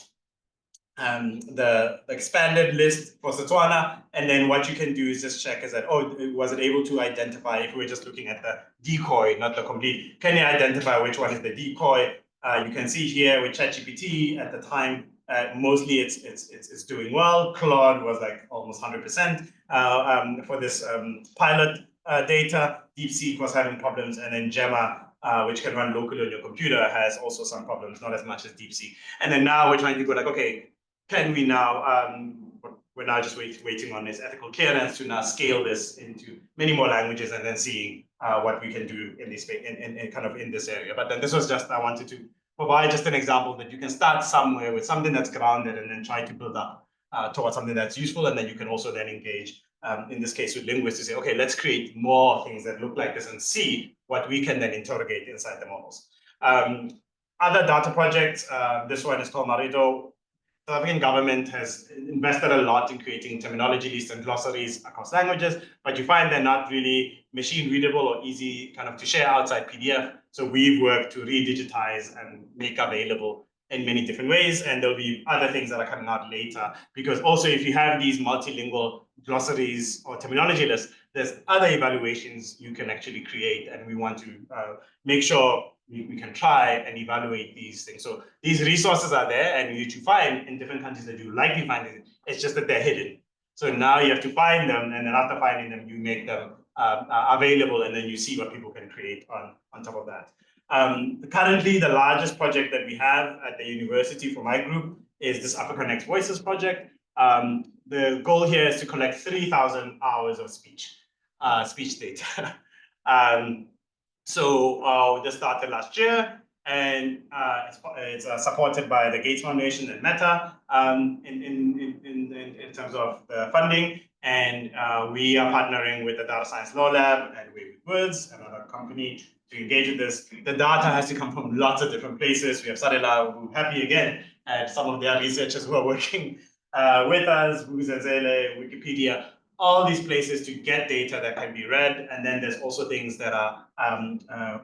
the expanded list for Setswana, and then what you can do is just check is that, oh, was it able to identify, if we're just looking at the decoy, not the complete, can you identify which one is the decoy? You can see here with ChatGPT at the time, mostly it's doing well. Claude was like almost 100% for this pilot data. DeepSeek was having problems, and then Gemma, which can run locally on your computer, has also some problems, not as much as DeepSeek. And then now we're trying to go like, okay, can we now, we're now just waiting on this ethical clearance to now scale this into many more languages and then seeing what we can do in this kind of in this area. But then this was just, I wanted to provide just an example that you can start somewhere with something that's grounded and then try to build up towards something that's useful. And then you can also then engage, in this case with linguists, to say, okay, let's create more things that look like this and see what we can then interrogate inside the models. Other data projects, this one is called Moderator. The African government has invested a lot in creating terminology lists and glossaries across languages, but you find they're not really machine readable or easy kind of to share outside PDF. So we've worked to re-digitize and make available in many different ways. And there'll be other things that are coming out later, because also if you have these multilingual glossaries or terminology lists, there's other evaluations you can actually create. And we want to make sure we can try and evaluate these things. So these resources are there, and you to find in different countries that you likely find it. It's just that they're hidden. So now you have to find them, and then after finding them, you make them available, and then you see what people can create on top of that. Currently, the largest project that we have at the university for my group is this Africa Next Voices project. The goal here is to collect 3,000 hours of speech data. So this started last year, and it's supported by the Gates Foundation and Meta in terms of the funding. And we are partnering with the Data Science Law Lab and Way with Words, another company, to engage with this. The data has to come from lots of different places. We have Sarela, who Happy again, and some of their researchers who are working with us, Vuzenzele, Wikipedia, all these places to get data that can be read. And then there's also things that are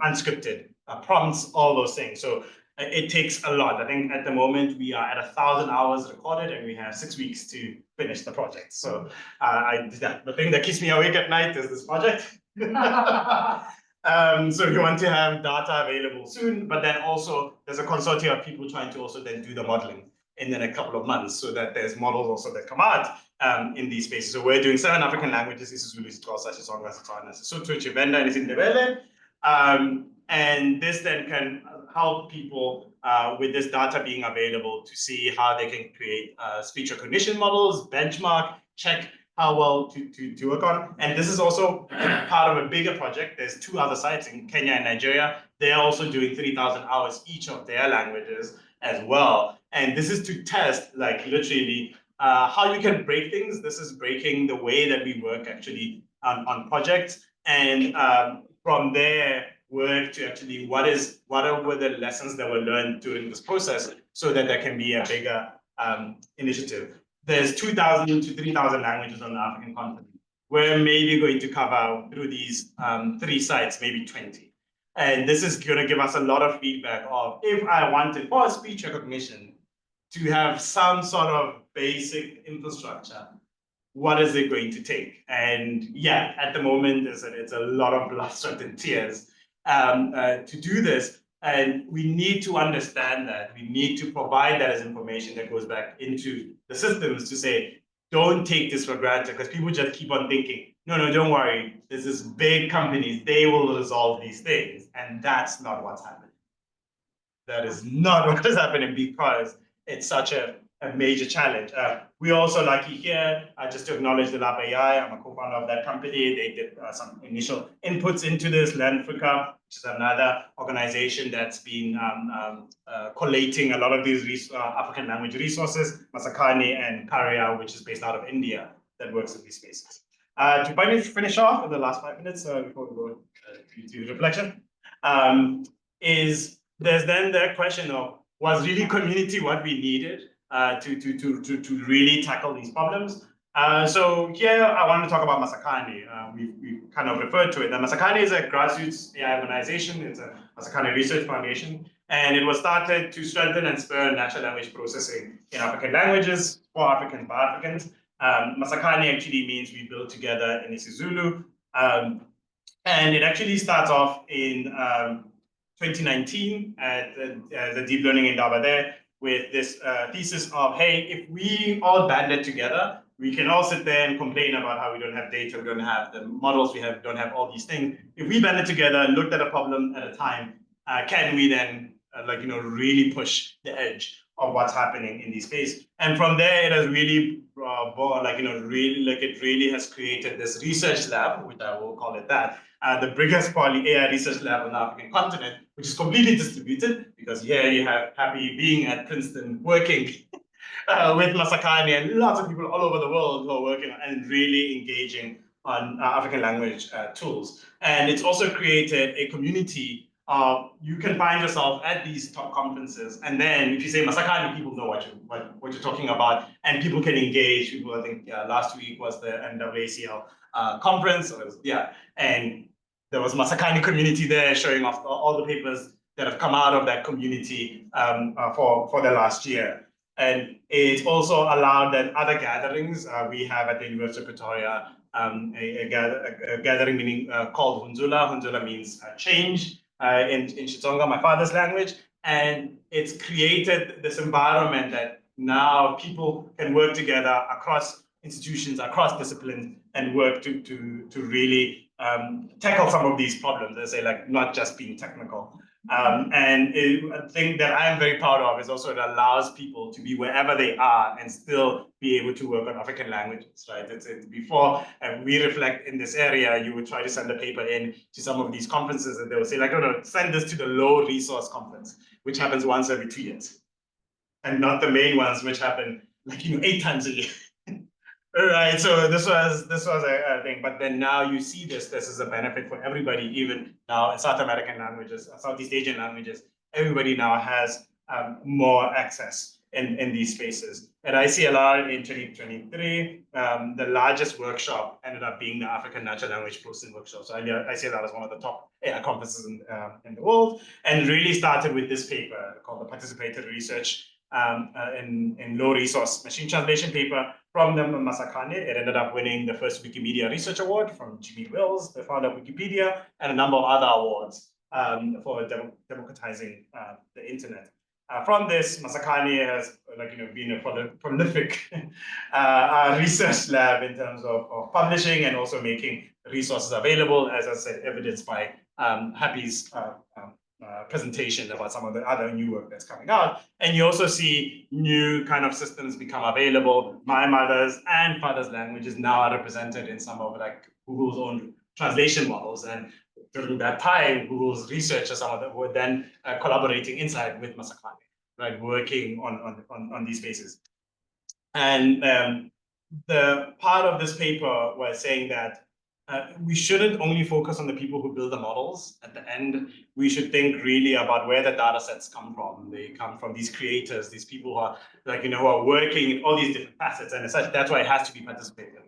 unscripted, prompts, all those things. So it takes a lot. I think at the moment we are at 1,000 hours recorded, and we have 6 weeks to finish the project. So the thing that keeps me awake at night is this project. So we want to have data available soon, but then also there's a consortium of people trying to also then do the modeling in the next couple of months, so that there's models also that come out in these spaces. So we're doing 7 African languages. This is Zulu, Xhosa, Xitsonga, Setswana, Sesotho, Tshivenda, and Isindebele. And this then can help people with this data being available to see how they can create speech recognition models, benchmark, check how well to work on. And this is also part of a bigger project. There's 2 other sites in Kenya and Nigeria. They're also doing 3,000 hours each of their languages as well. And this is to test, like literally, how you can break things. This is breaking the way that we work actually on projects. And from there, work to actually what were the lessons that were learned during this process so that there can be a bigger initiative. There's 2,000 to 3,000 languages on the African continent. We're maybe going to cover through these 3 sites, maybe 20. And this is going to give us a lot of feedback of if I wanted for speech recognition to have some sort of basic infrastructure, what is it going to take? And yeah, at the moment, it's a lot of blood, sweat, and tears to do this. And we need to understand that. We need to provide that as information that goes back into the systems to say, don't take this for granted, because people just keep on thinking, no, don't worry. This is big companies, they will resolve these things. And that's not what's happening. That is not what is happening because it's such a major challenge. We're also lucky here, just to acknowledge the Lab AI. I'm a co-founder of that company. They did some initial inputs into this, Landfrica, which is another organization that's been collating a lot of these African language resources, Masakani and Karia, which is based out of India, that works in these spaces. To finish off in the last 5 minutes before we go to reflection, is there's then the question of, was really community what we needed to really tackle these problems? So here I want to talk about Masakani. We've kind of referred to it. And Masakani is a grassroots AI organization. It's a Masakani Research Foundation. And it was started to strengthen and spur natural language processing in African languages for Africans by Africans. Masakani actually means we build together in isiZulu. And it actually starts off in 2019 at the Deep Learning Indaba there with this thesis of, hey, if we all banded together, we can all sit there and complain about how we don't have data, we don't have the models, don't have all these things. If we banded together and looked at a problem at a time, can we then really push the edge of what's happening in these space? And from there, it has really it really has created this research lab, which I will call it that, the biggest probably AI research lab on the African continent, which is completely distributed, because here you have Happy being at Princeton working with Masakani and lots of people all over the world who are working and really engaging on African language tools. And it's also created a community. You can find yourself at these top conferences, and then if you say Masakani, people know what you're talking about, and people can engage. People, I think last week was the NAACL conference, and there was Masakani community there showing off all the papers that have come out of that community for the last year. And it also allowed that other gatherings we have at the University of Pretoria, a gathering meaning called Hunzula. Hunzula means change in Xitsonga, my father's language. And it's created this environment that now people can work together across institutions, across disciplines, and work to really tackle some of these problems, as say, like not just being technical. A thing that I'm very proud of is also it allows people to be wherever they are and still be able to work on African languages, right? It's before we reflect in this area, you would try to send a paper in to some of these conferences and they would say like, no, send this to the low resource conference, which happens once every 2 years. And not the main ones, which happen like, 8 times a year. Right, so this was a thing, but then now you see this is a benefit for everybody, even now in South American languages, Southeast Asian languages, everybody now has more access in these spaces. At ICLR in 2023, the largest workshop ended up being the African Natural Language Processing Workshop. So ICLR is one of the top AI conferences in the world, and really started with this paper called the Participatory Research in Low Resource Machine Translation paper from them in Masakani. It ended up winning the first Wikimedia Research Award from Jimmy Wills, the founder of Wikipedia, and a number of other awards for democratizing the internet. From this, Masakani has been a prolific research lab in terms of publishing and also making resources available, as I said, evidenced by Happy's presentation about some of the other new work that's coming out. And you also see new kind of systems become available. My mother's and father's languages now are represented in some of like Google's own translation models. And during that time, Google's researchers, some of them were then collaborating inside with Masakane, right, working on these spaces. And the part of this paper was saying that we shouldn't only focus on the people who build the models. At the end, we should think really about where the data sets come from. They come from these creators, these people who are like, who are working in all these different facets. And as such, that's why it has to be participative.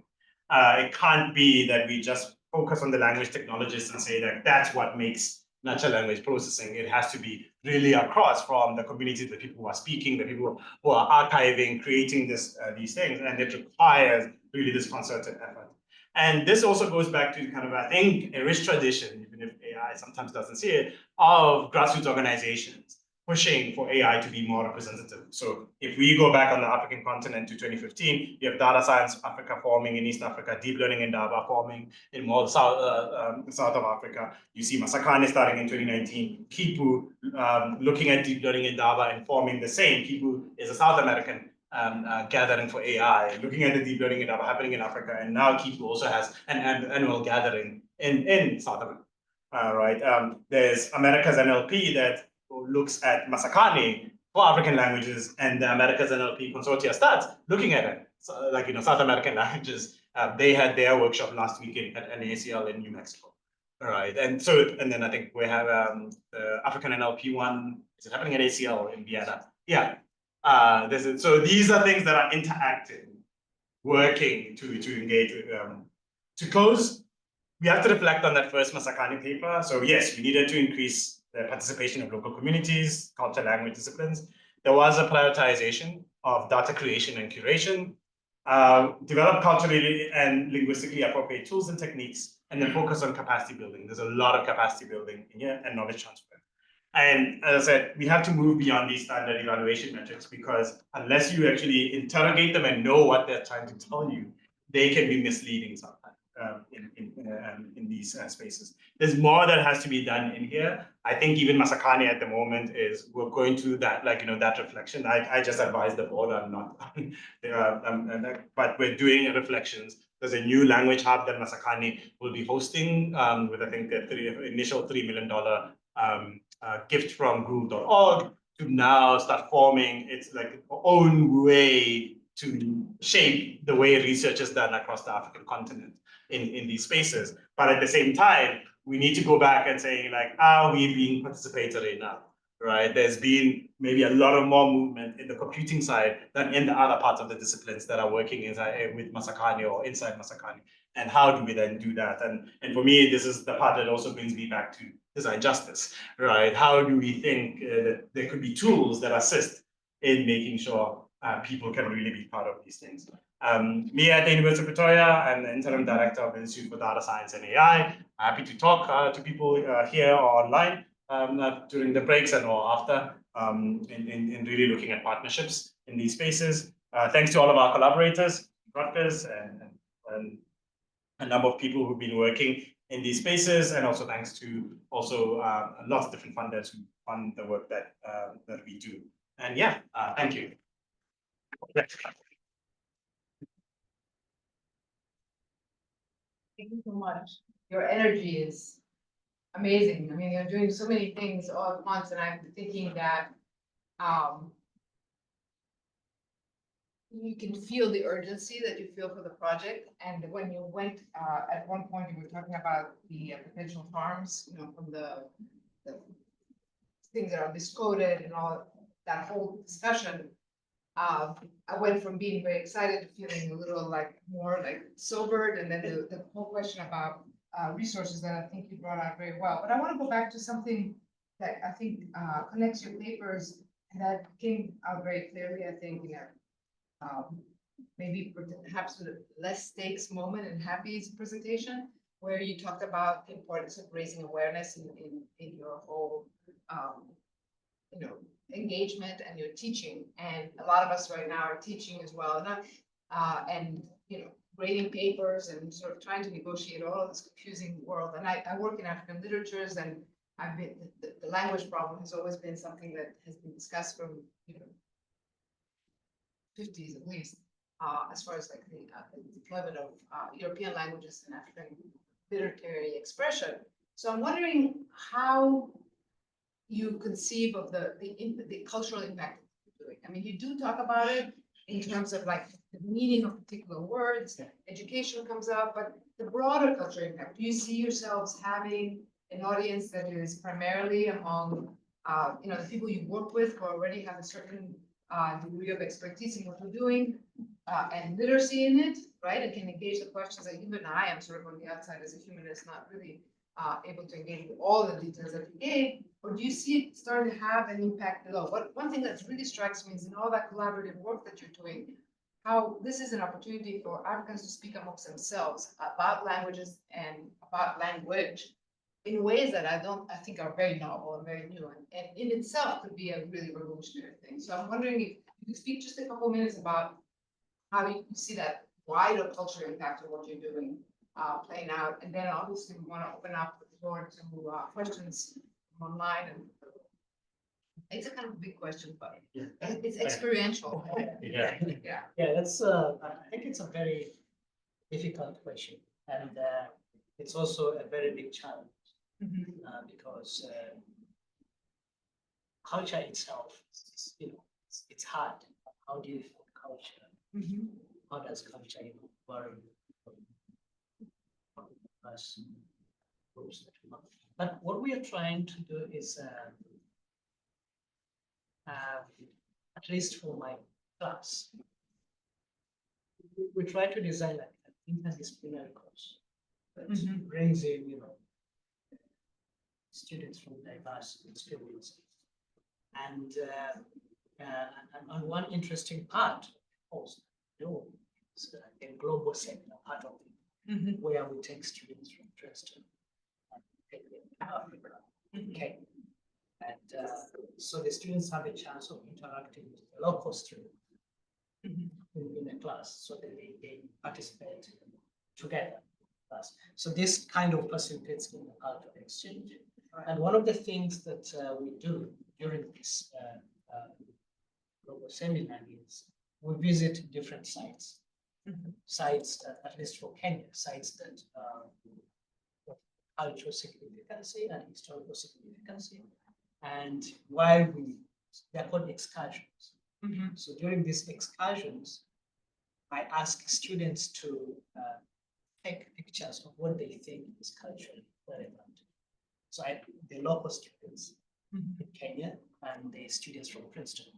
It can't be that we just focus on the language technologists and say that that's what makes natural language processing. It has to be really across from the communities, the people who are speaking, the people who are archiving, creating these things. And it requires really this concerted effort. And this also goes back to kind of, I think, a rich tradition, even if AI sometimes doesn't see it, of grassroots organizations pushing for AI to be more representative. So if we go back on the African continent to 2015, you have Data Science Africa forming in East Africa, Deep Learning Indaba forming in more south of Africa. You see Masakane starting in 2019, Kipu looking at Deep Learning Indaba and forming the same. Kipu is a South American gathering for AI, looking at the deep learning that are happening in Africa, and now Kipu also has an annual gathering in South America. Right? There's America's NLP that looks at Masakane for African languages, and the America's NLP Consortia starts looking at it. So, like South American languages, they had their workshop last week at NACL in New Mexico. All right, and then I think we have the African NLP one. Is it happening at ACL in Vienna? Yeah. So these are things that are interacting, working to engage. To close, we have to reflect on that first Masakane paper. So yes, we needed to increase the participation of local communities, culture, language disciplines. There was a prioritization of data creation and curation, develop culturally and linguistically appropriate tools and techniques, and then focus on capacity building. There's a lot of capacity building in here and knowledge transfer. And as I said, we have to move beyond these standard evaluation metrics, because unless you actually interrogate them and know what they're trying to tell you, they can be misleading sometimes in these spaces. There's more that has to be done in here. I think even Masakane at the moment we're going through that, that reflection. I just advise the board, I'm not, but we're doing reflections. There's a new language hub that Masakane will be hosting with, I think, the initial $3 million gift from groove.org to now start forming its own way to shape the way research is done across the African continent in these spaces. But at the same time, we need to go back and say, are we being participatory enough, right? There's been maybe a lot of more movement in the computing side than in the other parts of the disciplines that are working inside with Masakane or inside Masakane. And how do we then do that? And for me, this is the part that also brings me back to design justice, right? How do we think that there could be tools that assist in making sure people can really be part of these things? Me at the University of Pretoria, I'm the interim director of the Institute for Data Science and AI. Happy to talk to people here or online during the breaks and or after in really looking at partnerships in these spaces. Thanks to all of our collaborators, Rutgers, and a number of people who've been working in these spaces, and also thanks to lots of different funders who fund the work that we do. And yeah, thank you. Thank you so much. Your energy is amazing. I mean, you're doing so many things all at once, and I'm thinking that you can feel the urgency that you feel for the project. And when you went, at one point, you were talking about the potential harms, from the things that are miscoded and all that whole discussion. I went from being very excited to feeling a little more sobered, and then the whole question about resources that I think you brought out very well. But I want to go back to something that I think connects your papers, and that came out very clearly, I think, maybe perhaps with a less stakes moment in Happy's presentation, where you talked about the importance of raising awareness in your whole engagement and your teaching. And a lot of us right now are teaching as well. And grading papers and sort of trying to negotiate all of this confusing world. And I work in African literatures, and I've been, the language problem has always been something that has been discussed from, 50s at least, as far as like the deployment of European languages in African literary expression. So I'm wondering how you conceive of the cultural impact you're doing. I mean, you do talk about it in terms of like the meaning of particular words, education comes up, but the broader cultural impact, do you see yourselves having an audience that is primarily among, the people you work with who already have a certain degree of expertise in what we're doing, and literacy in it, right? And can engage the questions that even I am sort of on the outside as a humanist, not really able to engage with all the details that you gave, or do you see it starting to have an impact below? One thing that really strikes me is in all that collaborative work that you're doing, how this is an opportunity for Africans to speak amongst themselves about languages and about language in ways that I think are very novel and very new, and in itself could be a really revolutionary thing. So I'm wondering if you could speak just a couple minutes about how you see that wider cultural impact of what you're doing playing out, and then obviously we want to open up the floor to questions from online. And it's a kind of a big question, but it's experiential. Yeah. Yeah, that's I think it's a very difficult question, and it's also a very big challenge because culture itself, it's hard. How do you feel culture? How does culture vary from us? But what we are trying to do is, at least for my class, we try to design like an interdisciplinary course that brings in, students from diverse experiences. And one interesting part, of course, is a global seminar part of it, where we take students from Princeton, Africa, Kenya. And so the students have a chance of interacting with the local students in a class, so that they participate together. So this kind of facilitates in the cultural exchange. And one of the things that we do during this global seminar is we visit different sites, sites at least for Kenya, sites that cultural significance and historical significance. And while they're called excursions. So during these excursions, I ask students to take pictures of what they think is culturally relevant. So the local students in Kenya and the students from Princeton.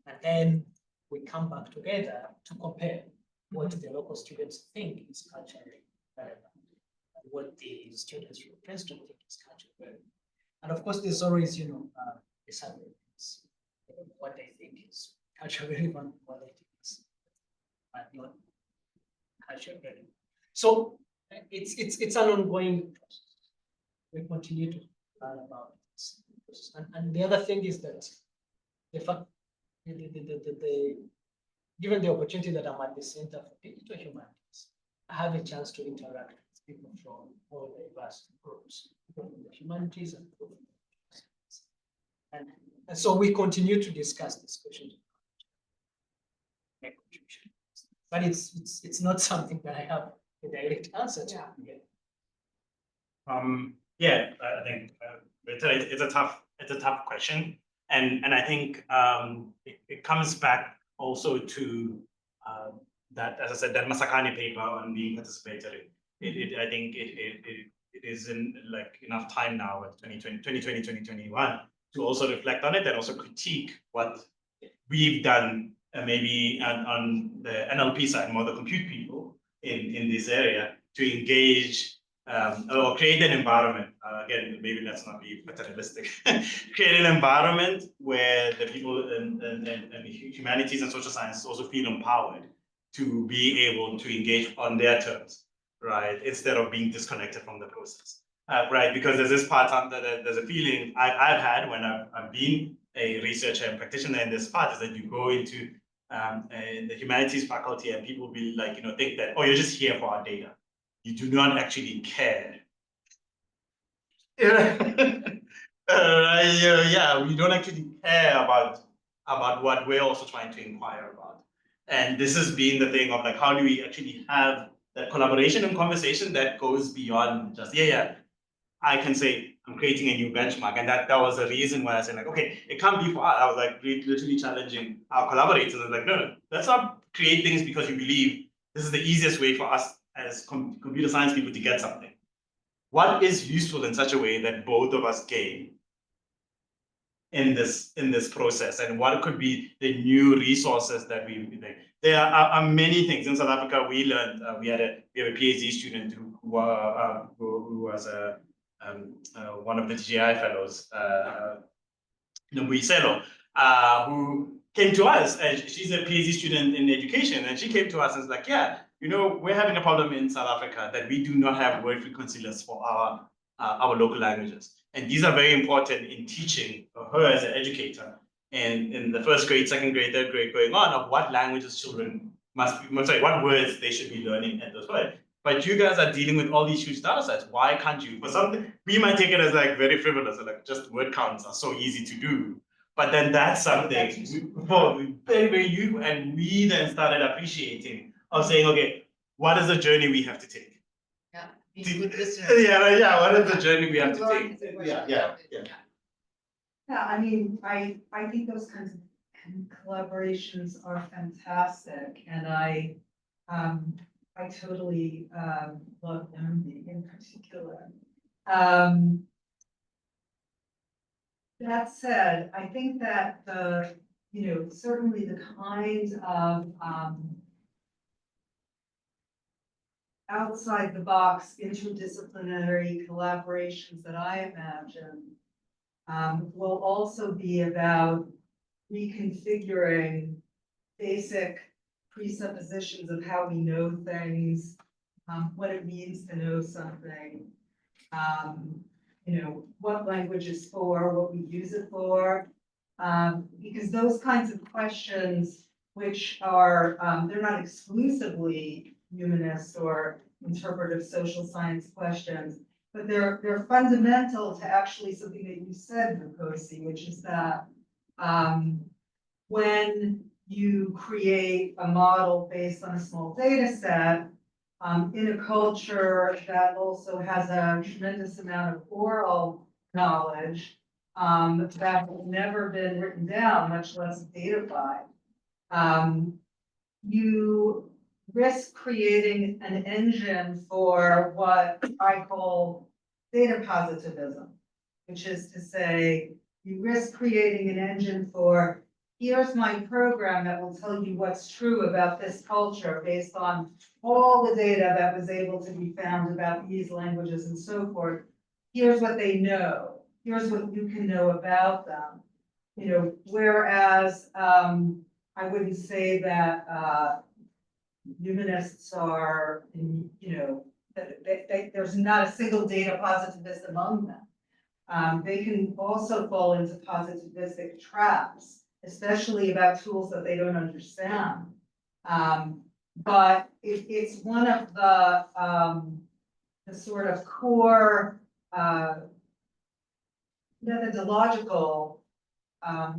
And then we come back together to compare what the local students think is culturally relevant and what the students from Princeton think is culturally relevant. And of course, there's always, disagreements. What they think is culturally relevant, what they think is not culturally relevant. So it's an ongoing process. We continue to learn about this. And the other thing is that the fact, given the opportunity that I'm at the Center for Digital Humanities, I have a chance to interact with people from all diverse groups, people from the humanities and people from the sciences. And so we continue to discuss this question. But it's not something that I have a direct answer to. I think it's a tough question, and I think it comes back also to that, as I said, that Masakani paper on being participatory. I think it is in like enough time now with 2020, 2021 to also reflect on it and also critique what we've done maybe on the NLP side, more the compute people in this area, to engage or create an environment. Again, maybe let's not be paternalistic. Create an environment where the people in humanities and social sciences also feel empowered to be able to engage on their terms, right? Instead of being disconnected from the process, right? Because there's this part that there's a feeling I've had when I've been a researcher and practitioner in this part, is that you go into in the humanities faculty, and people will like, think that, oh, you're just here for our data. You do not actually care. Yeah, we don't actually care about what we're also trying to inquire about. And this has been the thing of like, how do we actually have that collaboration and conversation that goes beyond just, I can say I'm creating a new benchmark. And that was the reason why I said like, okay, it can't be for us. I was like literally challenging our collaborators. I was like, no, let's not create things because you believe this is the easiest way for us as computer science people to get something. What is useful in such a way that both of us gain in this process, and what could be the new resources that we make? There are many things in South Africa. We learned we have a PhD student who was one of the TGI fellows, Nombuyiselo, who came to us. And she's a PhD student in education, and she came to us and was like, yeah, we're having a problem in South Africa that we do not have word frequency lists for our local languages. And these are very important in teaching her as an educator. And in the first grade, second grade, third grade, going on, of what languages children what words they should be learning at those words. But you guys are dealing with all these huge data sets. Why can't you? For something, we might take it as like very frivolous, like just word counts are so easy to do. But then that's something very, very useful. And we then started appreciating of saying, okay, what is the journey we have to take? Yeah. Yeah, what is the journey we have to take? Yeah. I mean, I think those kinds of collaborations are fantastic, and I totally love Emily in particular. That said, I think that certainly the kinds of outside the box interdisciplinary collaborations that I imagine will also be about reconfiguring basic presuppositions of how we know things, what it means to know something, what language is for, what we use it for, because those kinds of questions, which are, they're not exclusively humanist or interpretive social science questions, but they're fundamental to actually something that you said, Vukosi, which is that when you create a model based on a small data set, in a culture that also has a tremendous amount of oral knowledge that has never been written down, much less datafied, you risk creating an engine for what I call data positivism, which is to say, you risk creating an engine for, here's my program that will tell you what's true about this culture based on all the data that was able to be found about these languages and so forth. Here's what they know. Here's what you can know about them. Whereas I wouldn't say that humanists are, there's not a single data positivist among them. They can also fall into positivistic traps, especially about tools that they don't understand. But it's one of the sort of core methodological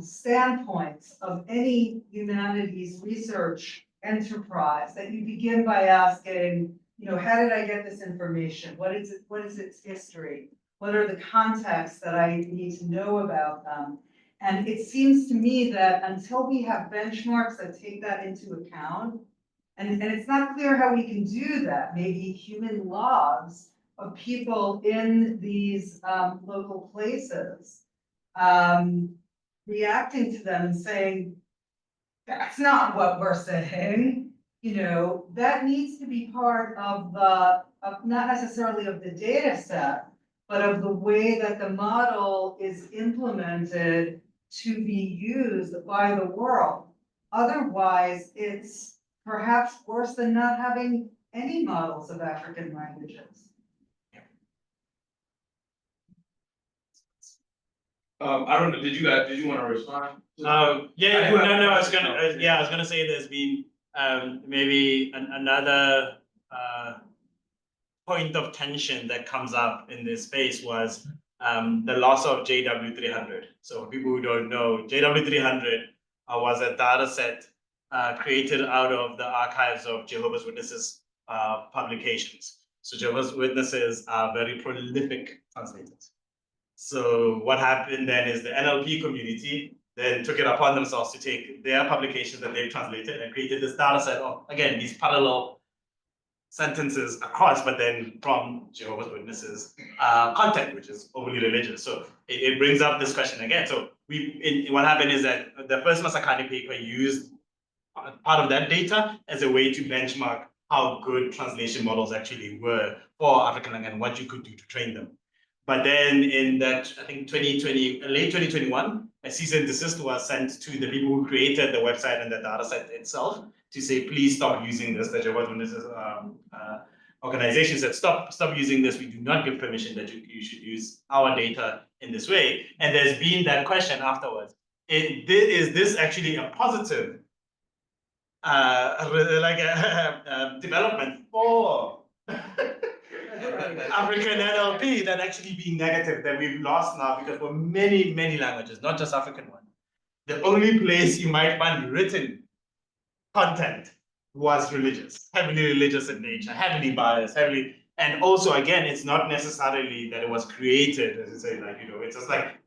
standpoints of any humanities research enterprise, that you begin by asking, how did I get this information? What is its history? What are the contexts that I need to know about them? And it seems to me that until we have benchmarks that take that into account, and it's not clear how we can do that, maybe human logs of people in these local places, reacting to them and saying, that's not what we're saying. That needs to be part of not necessarily of the data set, but of the way that the model is implemented to be used by the world. Otherwise, it's perhaps worse than not having any models of African languages. I don't know, did you want to respond? Yeah, I do have no, a I was question. gonna, I was gonna say there's been, maybe another, point of tension that comes up in this space was, the loss of JW300. So for people who don't know, JW300 was a data set, created out of the archives of Jehovah's Witnesses, publications. So Jehovah's Witnesses are very prolific translators. So what happened then is the NLP community then took it upon themselves to take their publications that they've translated and created this data set of, again, these parallel sentences across, but then from Jehovah's Witnesses content, which is overly religious. So it brings up this question again. So what happened is that the first Masakani paper used part of that data as a way to benchmark how good translation models actually were for African language and what you could do to train them. But then in that, I think 2020, late 2021, a cease and desist was sent to the people who created the website and the data set itself to say, please stop using this. The Jehovah's Witnesses organization said, stop using this. We do not give permission that you should use our data in this way. And there's been that question afterwards. Is this actually a positive development for African NLP than actually being negative that we've lost now, because for many, many languages, not just African one, the only place you might find written content was religious, heavily religious in nature, heavily biased, heavily, and also again, it's not necessarily that it was created, as you say, like, it's just like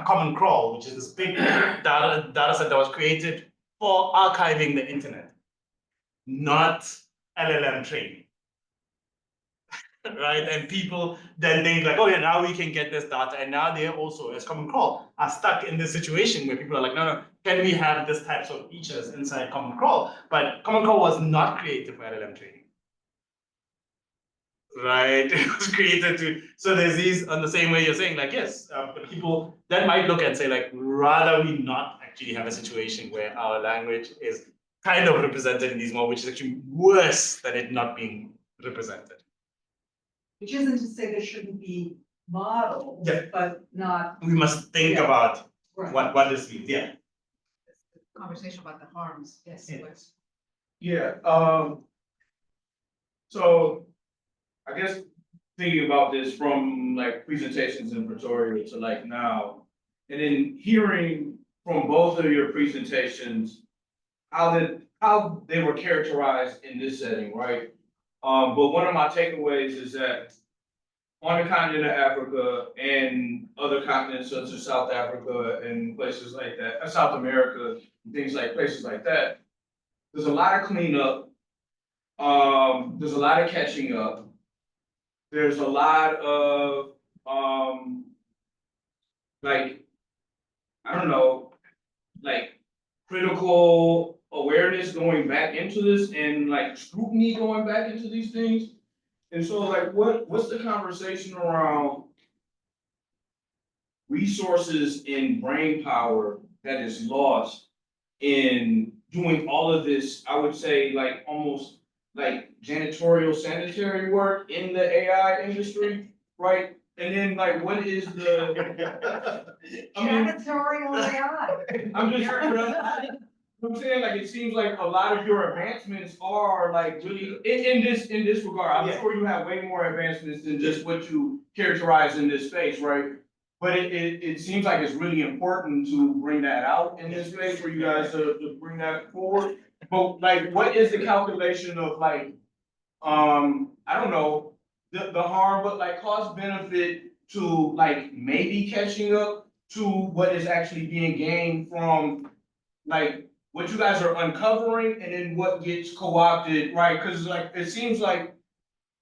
Common Crawl, which is this big data set that was created for archiving the internet, not LLM training. Right? And people then think like, oh yeah, now we can get this data. And now they also, as Common Crawl, are stuck in this situation where people are like, no, can we have this types of features inside Common Crawl? But Common Crawl was not created for LLM training. Right? It was created to, so there's these, on the same way you're saying, like, yes, people that might look and say, like, rather we not actually have a situation where our language is kind of represented in these more, which is actually worse than it not being represented. Which isn't to say there shouldn't be models, Yeah. but not. We must think Yeah. about Right. what this means, yeah. Conversation about the harms, yes. Yeah. Wes. Yeah, so I guess thinking about this from like presentations in Pretoria to like now, and then hearing from both of your presentations, how they were characterized in this setting, right? But one of my takeaways is that on the continent of Africa and other continents such as South Africa and places like that, South America, things like places like that, there's a lot of cleanup. There's a lot of catching up. There's a lot of like, I don't know, like critical awareness going back into this and like scrutiny going back into these things. And so like what's the conversation around resources and brain power that is lost in doing all of this, I would say like almost like janitorial sanitary work in the AI industry, right? And then like what is the I mean, Janitorial AI. I'm just I'm saying, like, it seems like a lot of your advancements are like really in this regard. I'm Yeah. sure you have way more advancements than just what you characterize in this space, right? But it seems like it's really important to bring that out in this space for you guys to bring that forward. But like, what is the calculation of like, I don't know, the harm, but like cost benefit to like maybe catching up to what is actually being gained from like what you guys are uncovering and then what gets co-opted, right? Because like it seems like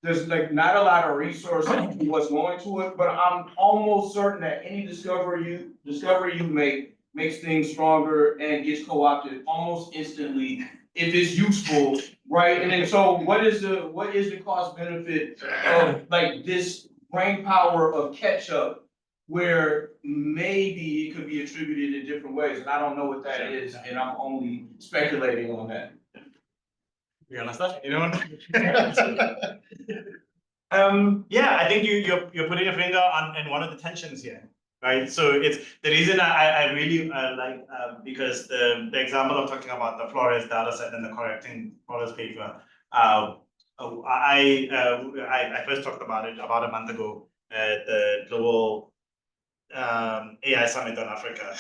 there's like not a lot of resources to what's going to it, but I'm almost certain that any discovery you make makes things stronger and gets co-opted almost instantly if it's useful, right? And then so what is the cost benefit of like this brain power of catch up where maybe it could be attributed in different ways, and I don't know what that is, and I'm only speculating on that. You understand? You know? Yeah, I think you're putting a finger on one of the tensions here. right? So it's the reason I really like, because the example of talking about the Flores data set and the correcting Flores paper, I first talked about it about a month ago at the global AI summit on Africa,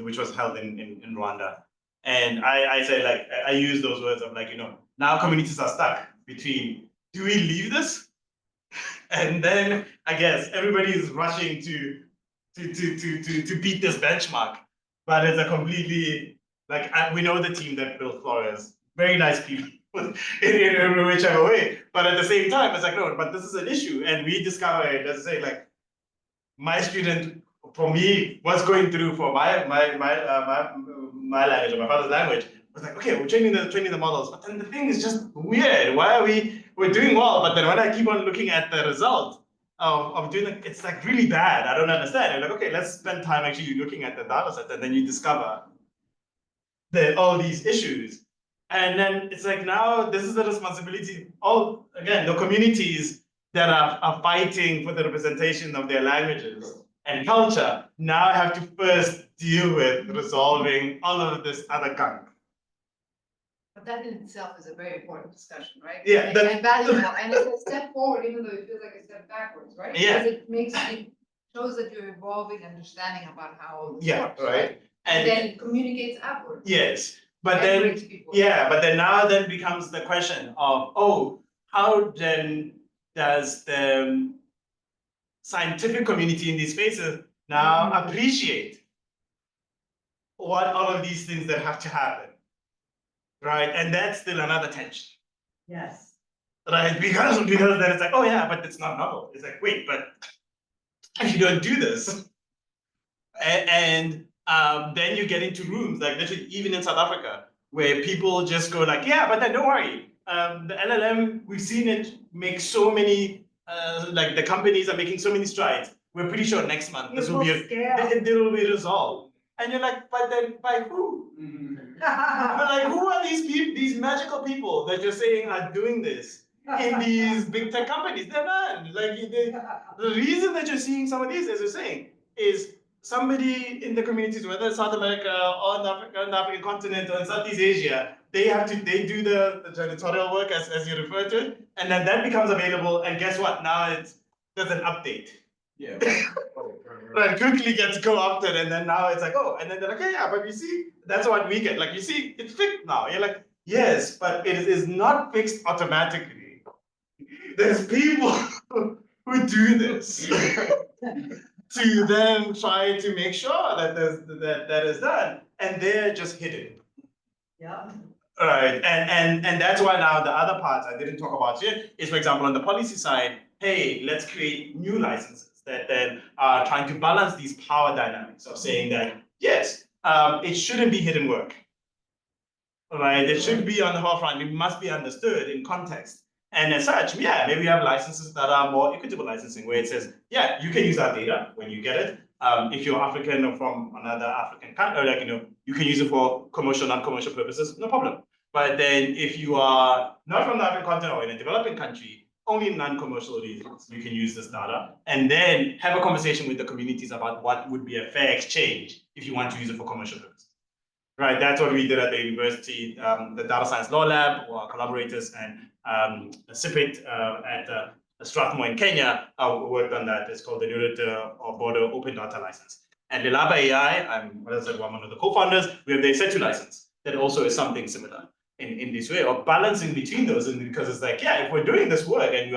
which was held in Rwanda. And I say, like, I use those words of, like, now communities are stuck between, do we leave this? And then I guess everybody is rushing to beat this benchmark, but it's a completely, like, we know the team that built Flores, very nice people in whichever way, but at the same time it's like, no, but this is an issue, and we discover it, let's say, like, my student, for me, was going through for my language, or my father's language, was like, okay, we're training the models, but then the thing is just weird. Why are we're doing well, but then when I keep on looking at the result of doing it, it's like really bad. I don't understand. And like, okay, let's spend time actually looking at the data set, and then you discover all these issues. And then it's like, now this is the responsibility of, again, the communities that are fighting for the representation of their languages and culture now have to first deal with resolving all of this other gunk. But that in itself is a very important discussion, right? Yeah, And valuable, and it's a step forward, even though it feels like a step backwards, right? Yeah. Because it shows that you're evolving understanding about how this Yeah, works, right. And then it communicates upwards. Yes, but And then, brings people. yeah, but then now then becomes the question of, oh, how then does the scientific community in these spaces now appreciate what all of these things that have to happen, right? And that's still another tension, Yes. right? Because then it's like, oh yeah, but it's not novel. It's like, wait, but you don't do this. And then you get into rooms, like literally even in South Africa, where people just go like, yeah, but then don't worry. The LLM, we've seen it make so many, like the companies are making so many strides. We're pretty sure next month this will be resolved. And you're like, but then by who? But like, who are these people, these magical people that you're saying are doing this in these big tech companies? They're not. Like, the reason that you're seeing some of these, as you're saying, is somebody in the communities, whether it's South America or in the African continent or in Southeast Asia, they do the janitorial work as you refer to it, and then that becomes available. And guess what? Now there's an update. Yeah. Right, quickly gets co-opted, and then now it's like, oh, and then they're like, yeah, but you see, that's what we get. Like, you see, it's fixed now. You're like, yes, but it is not fixed automatically. There's people who do this to then try to make sure that that is done, and they're just hidden. Yeah. Right, and that's why now the other parts I didn't talk about yet is, for example, on the policy side, hey, let's create new licenses that then are trying to balance these power dynamics of saying that, yes, it shouldn't be hidden work, right? It should be on the forefront. It must be understood in context. And as such, yeah, maybe we have licenses that are more equitable licensing, where it says, yeah, you can use our data when you get it. If you're African or from another African country, or like, you can use it for commercial, non-commercial purposes, no problem. But then if you are not from the African continent or in a developing country, only non-commercial reasons, you can use this data, and then have a conversation with the communities about what would be a fair exchange if you want to use it for commercial purposes. Right, that's what we did at the university, the Data Science Law Lab, or our collaborators, and CIPIT at Strathmore in Kenya worked on that. It's called the Moderator or Border Open Data License. And Lilaba AI, I'm one of the co-founders, we have the ESETU license that also is something similar in this way of balancing between those. And because it's like, yeah, if we're doing this work and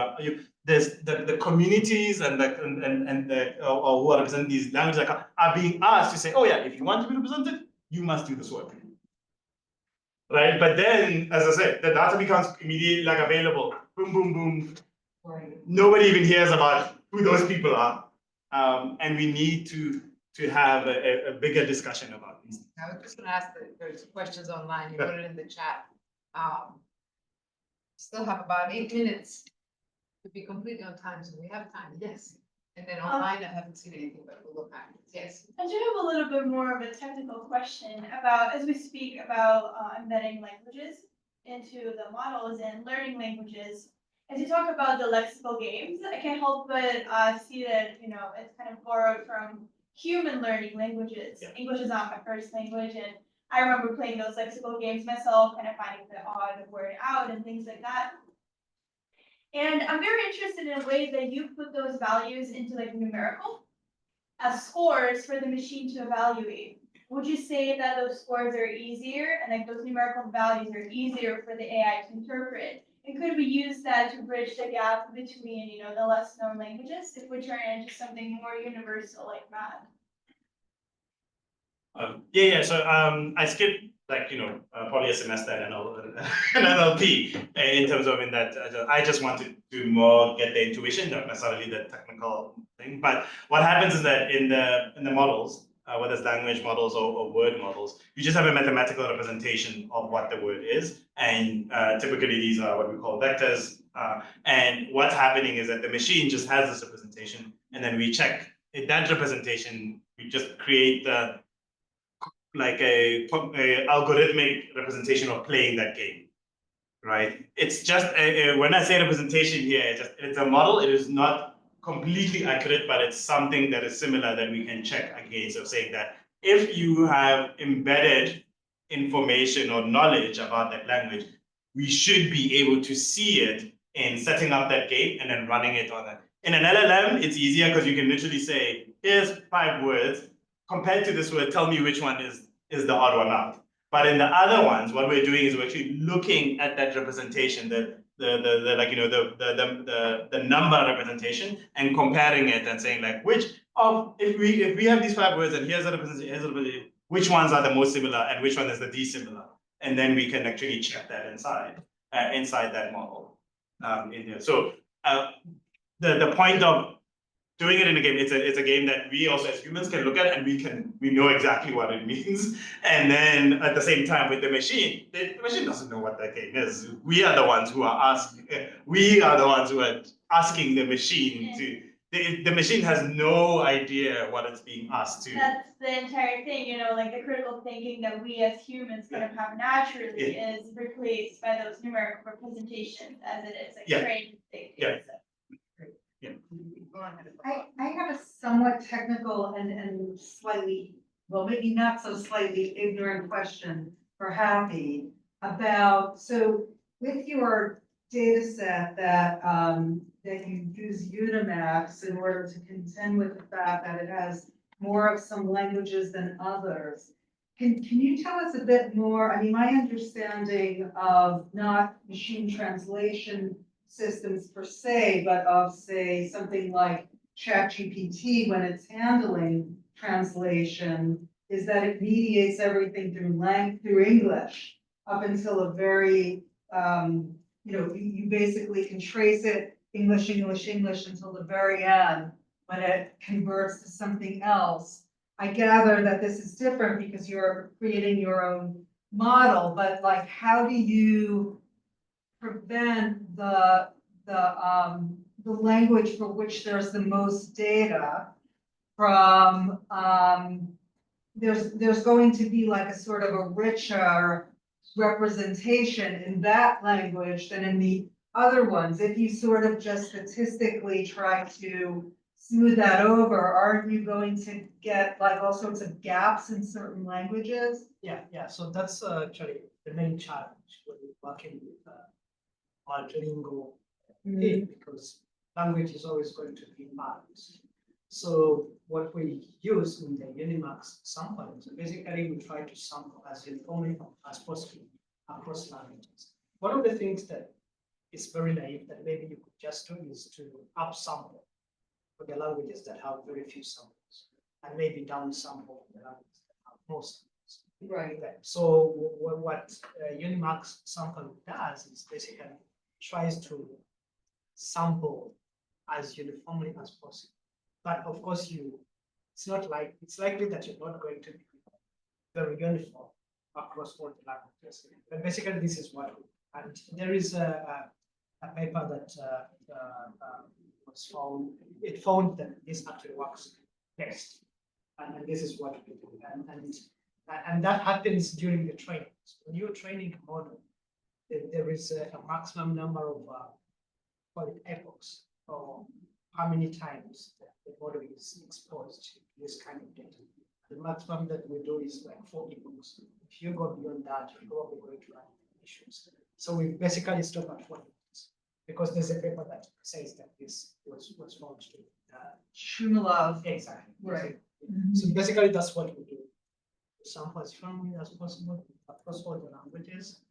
there's the communities and the or who are representing these languages are being asked to say, oh yeah, if you want to be represented, you must do this work. Right? But then, as I said, the data becomes immediately like available. Boom, boom, boom. Right. Nobody even hears about who those people are. And we need to have a bigger discussion about these. I was just gonna ask there's questions online, you put it in the chat. Still have about 8 minutes to be completely on time, so we have time, yes. And then online, I haven't seen anything, but we'll look at it, yes. I do have a little bit more of a technical question about, as we speak about embedding languages into the models and learning languages. as you talk about the lexical games, I can't help but see that, you know, it's kind of borrowed from human learning languages. Yeah. English is not my first language, and I remember playing those lexical games myself, kind of finding the odd word out and things like that. And I'm very interested in a way that you put those values into like numerical as scores for the machine to evaluate. Would you say that those scores are easier and like those numerical values are easier for the AI to interpret? And could we use that to bridge the gap between, you know, the less known languages if we turn it into something more universal like math? So I skipped probably a semester in NLP in terms of in that I just wanted to more get the intuition, not necessarily the technical thing. But what happens is that in the models, whether it's language models or word models, you just have a mathematical representation of what the word is, and typically these are what we call vectors. And what's happening is that the machine just has this representation, and then we check that representation. We just create the a algorithmic representation of playing that game, right? It's just when I say representation here, it's a model. It is not completely accurate, but it's something that is similar that we can check against of saying that if you have embedded information or knowledge about that language, we should be able to see it in setting up that game and then running it on that. In an LLM, it's easier because you can literally say, here's 5 words. Compared to this word, tell me which one is the odd one out. But in the other ones, what we're doing is we're actually looking at that representation, the number representation, and comparing it and saying like which of if we have these 5 words and here's the representation, which ones are the most similar and which one is the dissimilar, and then we can actually check that inside that model in there. So the point of doing it in a game, it's a game that we also as humans can look at and we know exactly what it means. And then at the same time with the machine doesn't know what that game is. We are the ones who are asking the machine to. The machine has no idea what it's being asked to. That's the entire thing, you know, like the critical thinking that we as humans kind of have naturally is replaced by those numerical representations as it is like trained thinking. I have a somewhat technical and slightly, well, maybe not so slightly ignorant question for Happy about, so with your data set that you use Unimax in order to contend with the fact that it has more of some languages than others. Can you tell us a bit more? I mean, my understanding of not machine translation systems per se, but of say something like ChatGPT when it's handling translation, is that it mediates everything through English up until a very, you basically can trace it English until the very end when it converts to something else. I gather that this is different because you're creating your own model, but like, how do you prevent the language for which there's the most data from, there's going to be like a sort of a richer representation in that language than in the other ones. If you sort of just statistically try to smooth that over, aren't you going to get like all sorts of gaps in certain languages? Yeah. So that's actually the main challenge when we're working with multilingual because language is always going to be balanced. So what we use in the Unimax sampling, so basically we try to sample as uniformly as possible across languages. One of the things that is very naive that maybe you could just do is to upsample for the languages that have very few samples and maybe downsample for the languages that have more samples. Right. So what Unimax sampling does is basically tries to sample as uniformly as possible. But of course, it's likely that you're not going to be very uniform across all the languages. But basically, this is what and there is a paper that was found. It found that this actually works best, and this is what we do. And that happens during the training. So when you're training a model, there is a maximum number of call it epochs, or how many times the model is exposed to this kind of data. The maximum that we do is like 4 epochs. If you go beyond that, you're probably going to run issues. So we basically stop at 4 epochs because there's a paper that says that this was found to Shumilov, exactly. right. So basically, that's what we do. Sample as firmly as possible across all the languages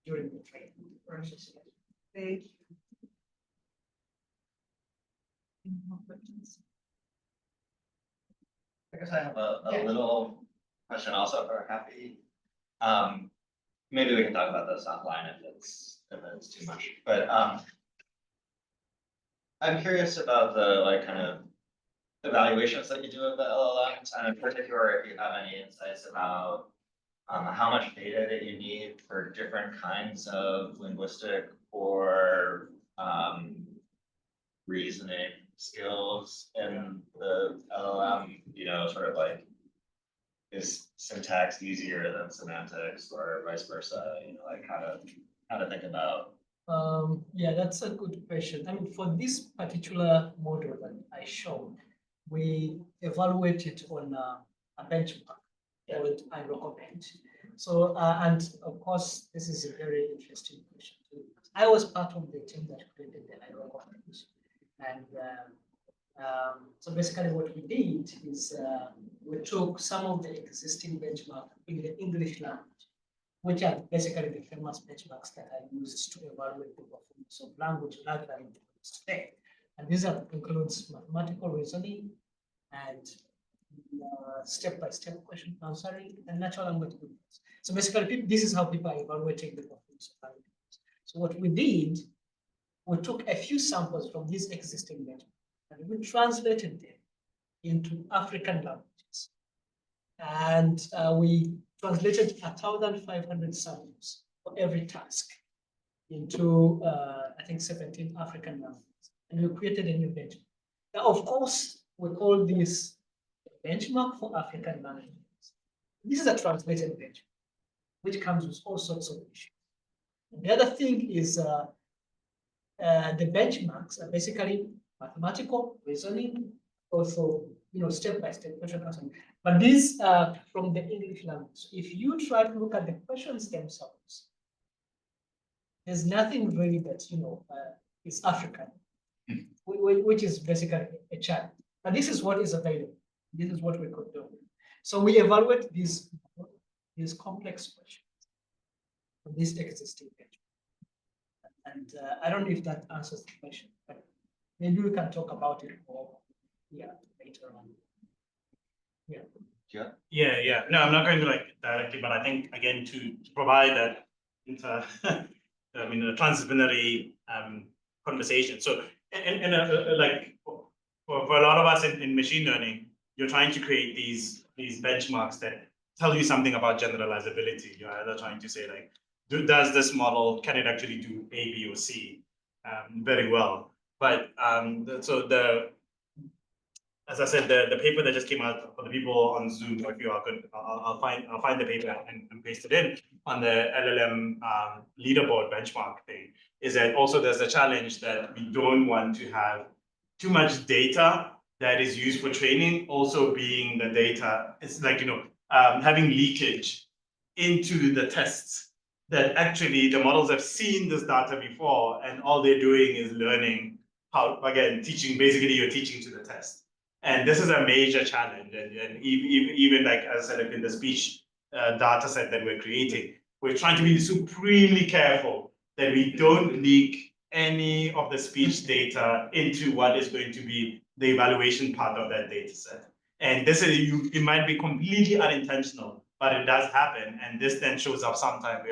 during the training process. Thank you. Any more questions? I guess I have a Yeah. little question also for Happy. Maybe we can talk about this offline if it's too much, but I'm curious about the like kind of evaluations that you do of the LLMs, and in particular, if you have any insights about how much data that you need for different kinds of linguistic or reasoning skills in the LLM, you know, sort of like, is syntax easier than semantics or vice versa, you know, like how to think about. Yeah, that's a good question. I mean, for this particular model that I showed, we evaluated on a benchmark called I recommend. So, and of course, this is a very interesting question too. I was part of the team that created the I recommend. And so basically what we did is we took some of the existing benchmarks in the English language, which are basically the famous benchmarks that are used to evaluate the performance of language rather than today. And these includes mathematical reasoning and step-by-step question answering and natural language inference. So basically, this is how people are evaluating the performance of language. So what we did, we took a few samples from these existing benchmarks and we translated them into African languages. And we translated 1,500 samples for every task into, I think, 17 African languages. And we created a new benchmark. Now, of course, we call this benchmark for African languages. This is a translated benchmark, which comes with all sorts of issues. And the other thing is the benchmarks are basically mathematical reasoning, also step-by-step question answering. But these are from the English language. If you try to look at the questions themselves, there's nothing really that is African, which is basically a challenge. But this is what is available. This is what we could do. So we evaluate these complex questions from this existing benchmark. And I don't know if that answers the question, but maybe we can talk about it more later on. Yeah. No, I'm not going to directly, but I think again to provide that a transdisciplinary conversation. So for a lot of us in machine learning, you're trying to create these benchmarks that tell you something about generalizability. You're either trying to say does this model, can it actually do A, B, or C very well? But as I said, the paper that just came out for the people on Zoom, if you are good, I'll find the paper and paste it in on the LLM leaderboard benchmark thing. Is that also there's a challenge that we don't want to have too much data that is used for training, also being the data, it's having leakage into the tests that actually the models have seen this data before and all they're doing is learning how, again, basically you're teaching to the test. And this is a major challenge. And even as I said, in the speech data set that we're creating, we're trying to be supremely careful that we don't leak any of the speech data into what is going to be the evaluation part of that data set. And this it might be completely unintentional, but it does happen. And this then shows up sometimes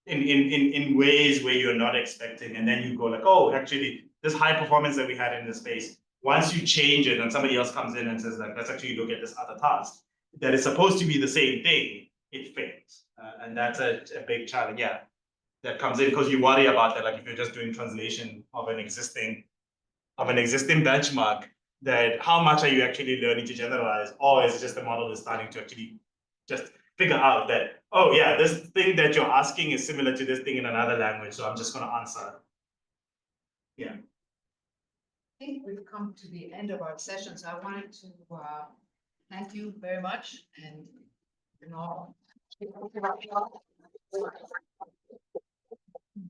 in ways where you're not expecting. And then you go oh, actually, this high performance that we had in this space, once you change it and somebody else comes in and says let's actually look at this other task that is supposed to be the same thing, it fails. And that's a big challenge. Yeah. That comes in because you worry about that, if you're just doing translation of an existing benchmark, that how much are you actually learning to generalize, or is it just the model is starting to actually just figure out that, oh yeah, this thing that you're asking is similar to this thing in another language, so I'm just going to answer. Yeah. I think we've come to the end of our session, so I wanted to thank you very much and all.